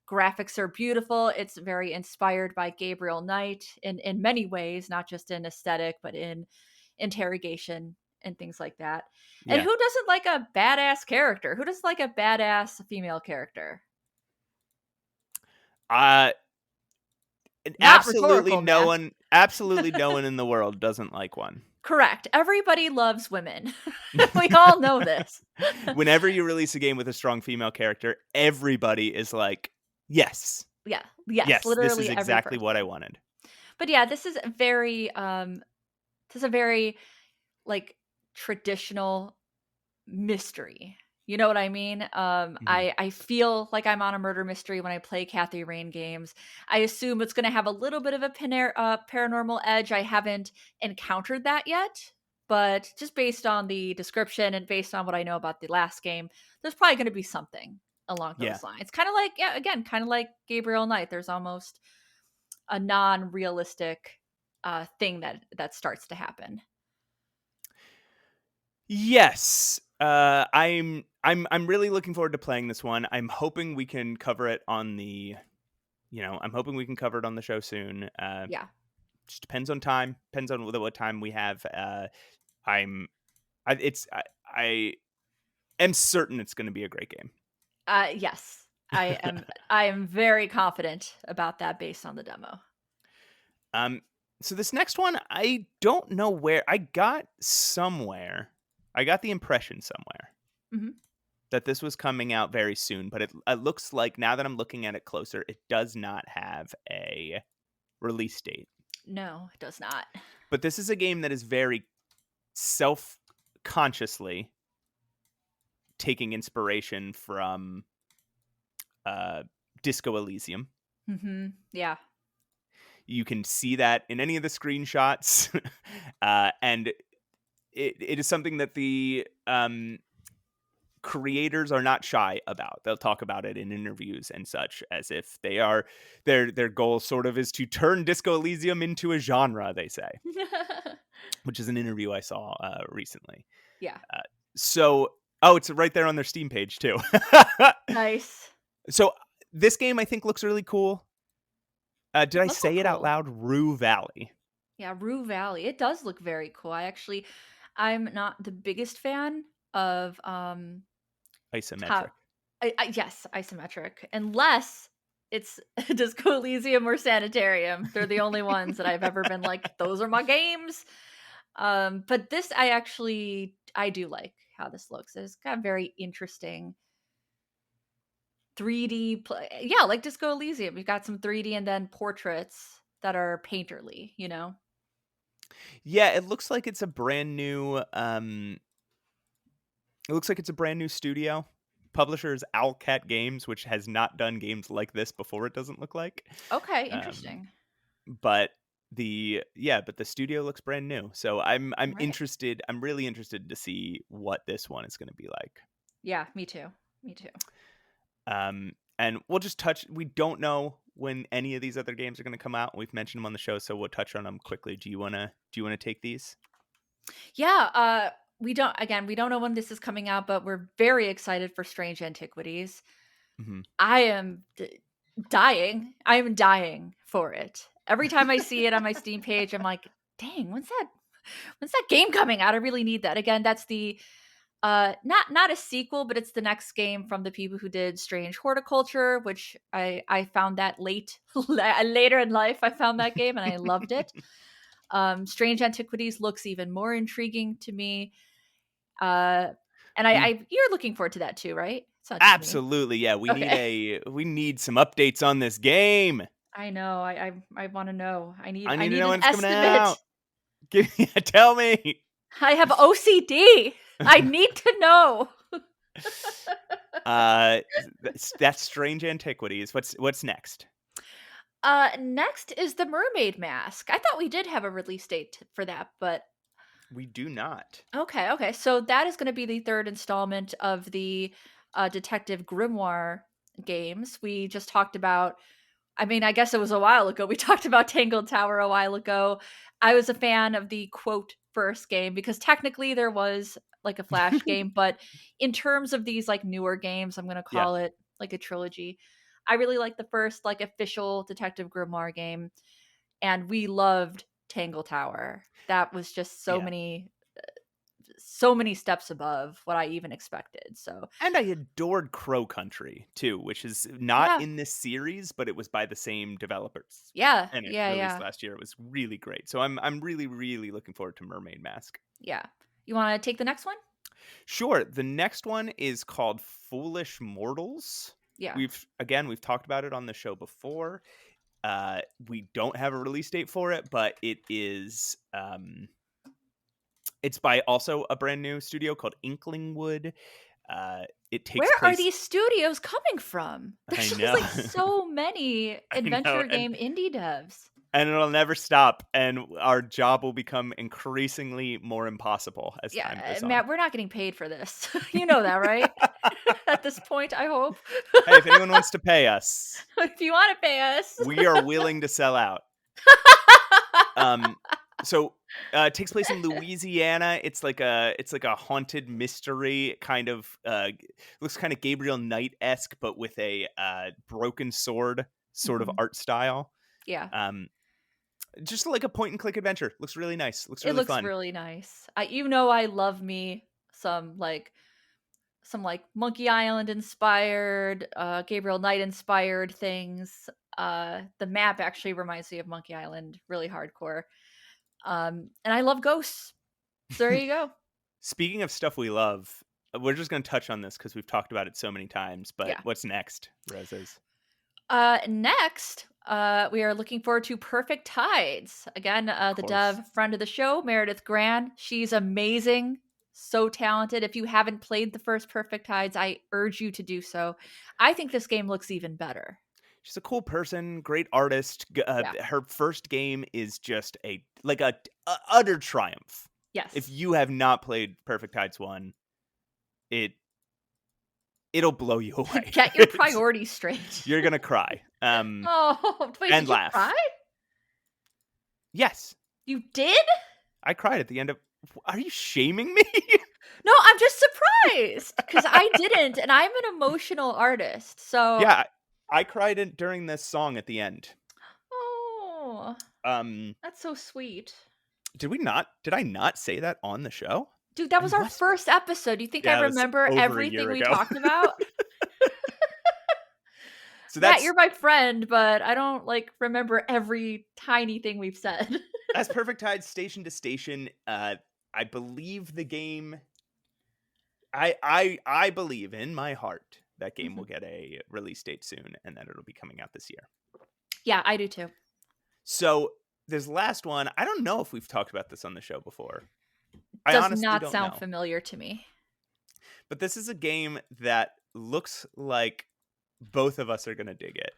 Graphics are beautiful. It's very inspired by Gabriel Knight in many ways, not just in aesthetic, but in interrogation and things like that. And Yeah. who doesn't like a badass character? Who doesn't like a badass female character? Uh Not rhetorical, man. absolutely no one in the world doesn't like one. Correct. Everybody loves women. We all know this. Whenever you release a game with a strong female character, everybody is like, yes. Yeah. Yes, Yes, this literally is every exactly what I person. wanted. But yeah, this is a very like traditional mystery. You know what I mean? Mhm. I feel like I'm on a murder mystery when I play Kathy Rain games. I assume it's going to have a little bit of a paranormal edge. I haven't encountered that yet, but just based on the description and based on what I know about the last game, there's probably going to be something along Yeah. those lines. Kind of like, yeah, again, kind of like Gabriel Knight. There's almost a non-realistic thing that starts to happen. Yes. I'm really looking forward to playing this one. I'm hoping we can cover it on the I'm hoping we can cover it on the show soon. Yeah. Just depends on time. Depends on what time we have. I'm I it's I am certain it's going to be a great game. Yes, I am very confident about that based on the demo. Um, so this next one, I don't know where I got I got the impression somewhere Mhm. that this was coming out very soon, but it looks like now that I'm looking at it closer, it does not have a release date. No, it does not. But this is a game that is very self-consciously taking inspiration from Disco Elysium. Yeah. You can see that in any of the screenshots. And it is something that the creators are not shy about. They'll talk about it in interviews and such, as if their goal sort of is to turn Disco Elysium into a genre, they say, which is an interview I saw recently. Yeah. Oh, it's right there on their Steam page too. Nice. So this game I think looks really cool. Did It I does look say it out cool. loud? Rue Valley. Yeah, Rue Valley. It does look very cool. I'm not the biggest fan of Isometric. top yes, isometric. Unless it's Disco Elysium or Sanitarium. They're the only ones that I've ever been like, those are my games. But this I do like how this looks. It's got very interesting 3D yeah, like Disco Elysium. You've got some 3D and then portraits that are painterly, you know? Yeah, it looks like it's a brand new studio. Publisher is Owlcat Games, which has not done games like this before, it doesn't look like. Okay, Um, interesting. but the studio looks brand new. So I'm Right. interested. I'm really interested to see what this one is going to be like. Yeah, me too. Me too. And we'll just touch. We don't know when any of these other games are going to come out. We've mentioned them on the show, so we'll touch on them quickly. Do you wanna take these? Yeah, we don't know when this is coming out, but we're very excited for Strange Antiquities. Mm-hmm. I am dying. I am dying for it. Every time I see it on my Steam page, I'm like, "Dang, when's that game coming out? I really need that." Again, that's the not a sequel, but it's the next game from the people who did Strange Horticulture, which I found that later in life. I found that game and I loved it. Strange Antiquities looks even more intriguing to me. Uh, and We you're looking forward to that too, right? It's not just me. absolutely, yeah. Okay. We need some updates on this game. I know. I want to know. I I need to need know an when it's coming estimate. out. Tell me. I have OCD. I need to know. Uh, that's Strange Antiquities. What's next? Next is the Mermaid Mask. I thought we did have a release date for that, but We do not. okay. So that is going to be the third installment of the Detective Grimoire games. We just talked about I mean, I guess it was a while ago. We talked about Tangled Tower a while ago. I was a fan of the quote first game because technically there was like a Flash game, but in terms of these like newer games, I'm going to Yeah. call it like a trilogy. I really like the first like official Detective Grimoire game, and we loved Tangle Tower. That was just Yeah. so many steps above what I even expected. So, And I adored Crow Country too, which is not yeah. in this series, but it was by the same developers. Yeah. And it Yeah, released yeah. last year. It was really great. So I'm really, really looking forward to Mermaid Mask. Yeah. You want to take the next one? Sure. The next one is called Foolish Mortals. Yeah. We've talked about it on the show before. We don't have a release date for it, but it is it's by also a brand new studio called Inklingwood. It takes Where are place. these studios coming from? I There's just know. like so many I know, adventure game indie devs. and it'll never stop, and our job will become increasingly more impossible as time Yeah, goes on. Matt, we're not getting paid for this. You know that, right? At this point, I hope. Hey, if anyone wants to pay us, If you want to pay us. we are willing to sell out. So it takes place in Louisiana. It's like a haunted mystery kind of looks kind of Gabriel Knight-esque, but with a broken sword sort of Mhm. art style. Yeah. Just like a point and click adventure. Looks really nice. Looks It really looks fun. really nice. I love me some like Monkey Island inspired, Gabriel Knight inspired things. The map actually reminds me of Monkey Island, really hardcore. And I love ghosts. So there you go. Speaking of stuff we love, we're just going to touch on this because we've talked about it so many times. But Yeah. what's next, Roses? Next, we are looking forward to Perfect Tides. Again, the dev friend of the show, Meredith Gran. She's amazing, so talented. If you haven't played the first Perfect Tides, I urge you to do so. I think this game looks even better. She's a cool person, great artist. Yeah. Her first game is just a utter triumph. Yes. If you have not played Perfect Tides 1, it'll blow you away. Get your priorities straight. You're gonna cry. Oh, wait, and did laugh. You cry? Yes. You did? I cried at the end of. Are you shaming me? No, I'm just surprised because I didn't, and I'm an emotional artist. So yeah, I cried during this song at the end. Oh, that's so sweet. Did I not say that on the show? Dude, that was our first episode. You think I remember everything we talked about? So Matt, you're my friend, but I don't remember every tiny thing we've said. As Perfect Tides station to station, I believe the game. I believe in my heart that game will get a release date soon, and that it'll be coming out this year. Yeah, I do too. So this last one, I don't know if we've talked about this on the show before. Does not sound familiar to me. But this is a game that looks like both of us are going to dig it.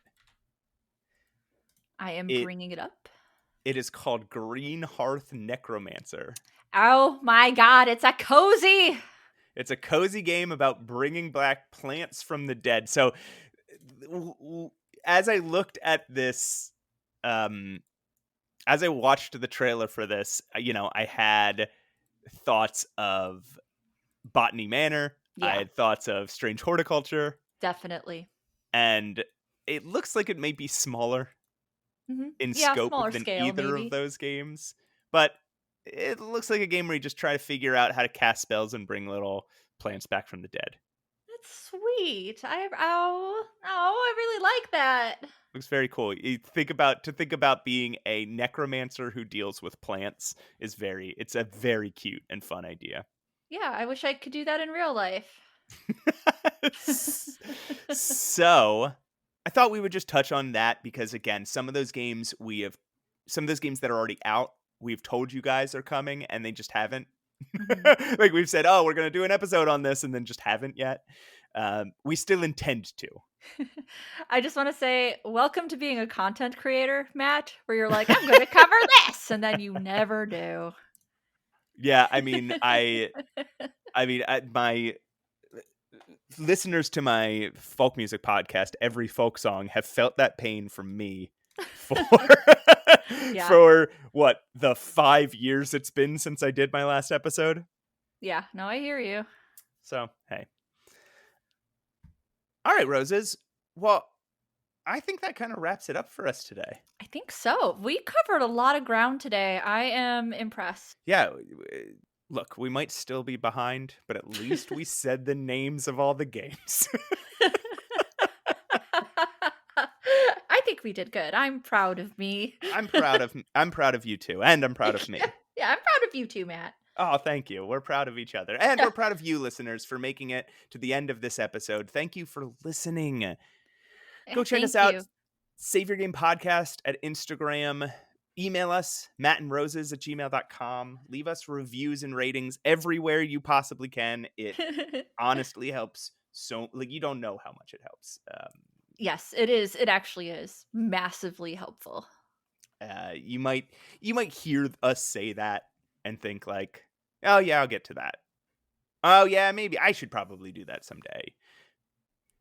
I am bringing it up. It is called Greenhearth Necromancer. Oh my god, it's a cozy! It's a cozy game about bringing back plants from the dead. So as I looked at this, as I watched the trailer for this, I had thoughts of Botany Manor. Yeah. I had thoughts of Strange Horticulture. Definitely. And it looks like it may be smaller in scope than either of those games. But it looks like a game where you just try to figure out how to cast spells and bring little plants back from the dead. That's sweet. I really like that. Looks very cool. You think about being a necromancer who deals with plants it's a very cute and fun idea. Yeah, I wish I could do that in real life. So I thought we would just touch on that because again, some of those games that are already out, we've told you guys are coming and they just haven't. Like we've said, oh, we're going to do an episode on this and then just haven't yet. We still intend to. I just want to say, welcome to being a content creator, Matt, where you're like, I'm going to cover this, and then you never do. Yeah, I mean, my listeners to my folk music podcast, Every Folk Song, have felt that pain from me for for what, the 5 years it's been since I did my last episode. Yeah, no, I hear you. So, hey. All right, Roses. Well, I think that kind of wraps it up for us today. I think so. We covered a lot of ground today. I am impressed. Yeah. Look, we might still be behind, but at least we said the names of all the games. I think we did good. I'm proud of me. I'm proud of you too, and I'm proud of me. Yeah, I'm proud of you too, Matt. Oh, thank you. We're proud of each other. And we're proud of you, listeners, for making it to the end of this episode. Thank you for listening. Go check us out. Save Your Game Podcast at Instagram. Email us, mattandroses@gmail.com. Leave us reviews and ratings everywhere you possibly can. It honestly helps. So, like, you don't know how much it helps. Yes, it is. It actually is massively helpful. You might hear us say that and think like, oh yeah, I'll get to that. Oh yeah, maybe I should probably do that someday.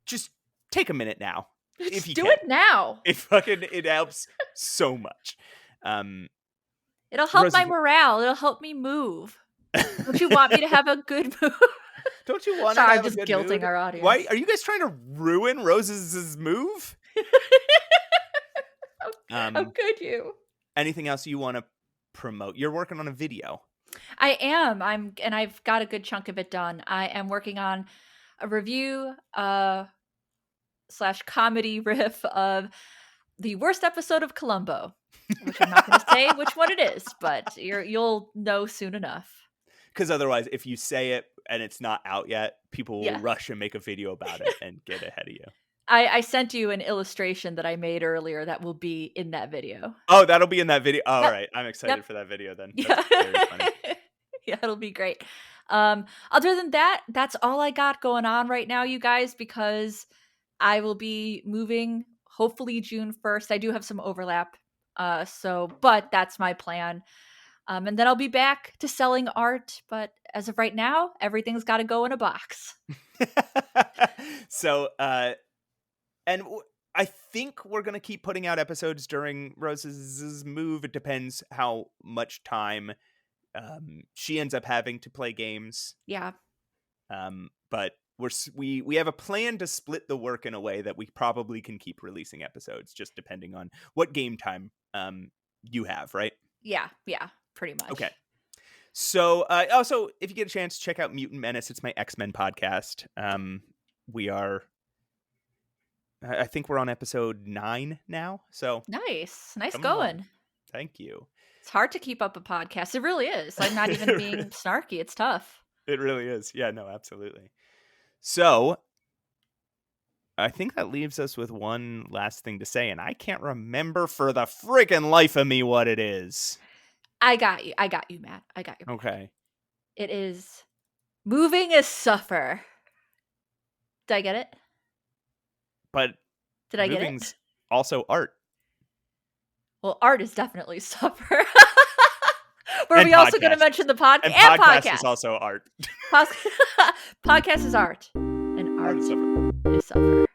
Just take a minute now. If you do can. It now. It helps so much. It'll help my morale. It'll help me move. Don't you want me to have a good move? Don't you want to have a good mood? Sorry, I'm just guilting our audience. Why are you guys trying to ruin Rose's move? How could you? Anything else you want to promote? You're working on a video. I am. And I've got a good chunk of it done. I am working on a review / comedy riff of the worst episode of Columbo, which I'm not going to say which one it is, but you'll know soon enough. Because otherwise, if you say it and it's not out yet, people will rush and make a video about it and get ahead of you. I sent you an illustration that I made earlier that will be in that video. Oh, that'll be in that video. All right. I'm excited for that video then. That's very funny. Yeah, it'll be great. Other than that, that's all I got going on right now, you guys, because I will be moving hopefully June 1st. I do have some overlap. But that's my plan. And then I'll be back to selling art. But as of right now, everything's got to go in a box. So, and I think we're going to keep putting out episodes during Rose's move. It depends how much time she ends up having to play games. Yeah. But we have a plan to split the work in a way that we probably can keep releasing episodes, just depending on what game time you have, right? Yeah, pretty much. Okay. So also, if you get a chance, check out Mutant Menace. It's my X-Men podcast. I think we're on episode 9 now. So nice going. On. Thank you. It's hard to keep up a podcast. It really is. I'm not even being snarky. It's tough. It really is. Yeah, no, absolutely. So I think that leaves us with one last thing to say, and I can't remember for the freaking life of me what it is. I got you, Matt. I got you. Okay. It is moving is suffer. Did I get it? But did I get it? Also art. Well, art is definitely suffer. Were we also going to mention the podcast? And podcast is also art. Podcast is art. And art is suffer.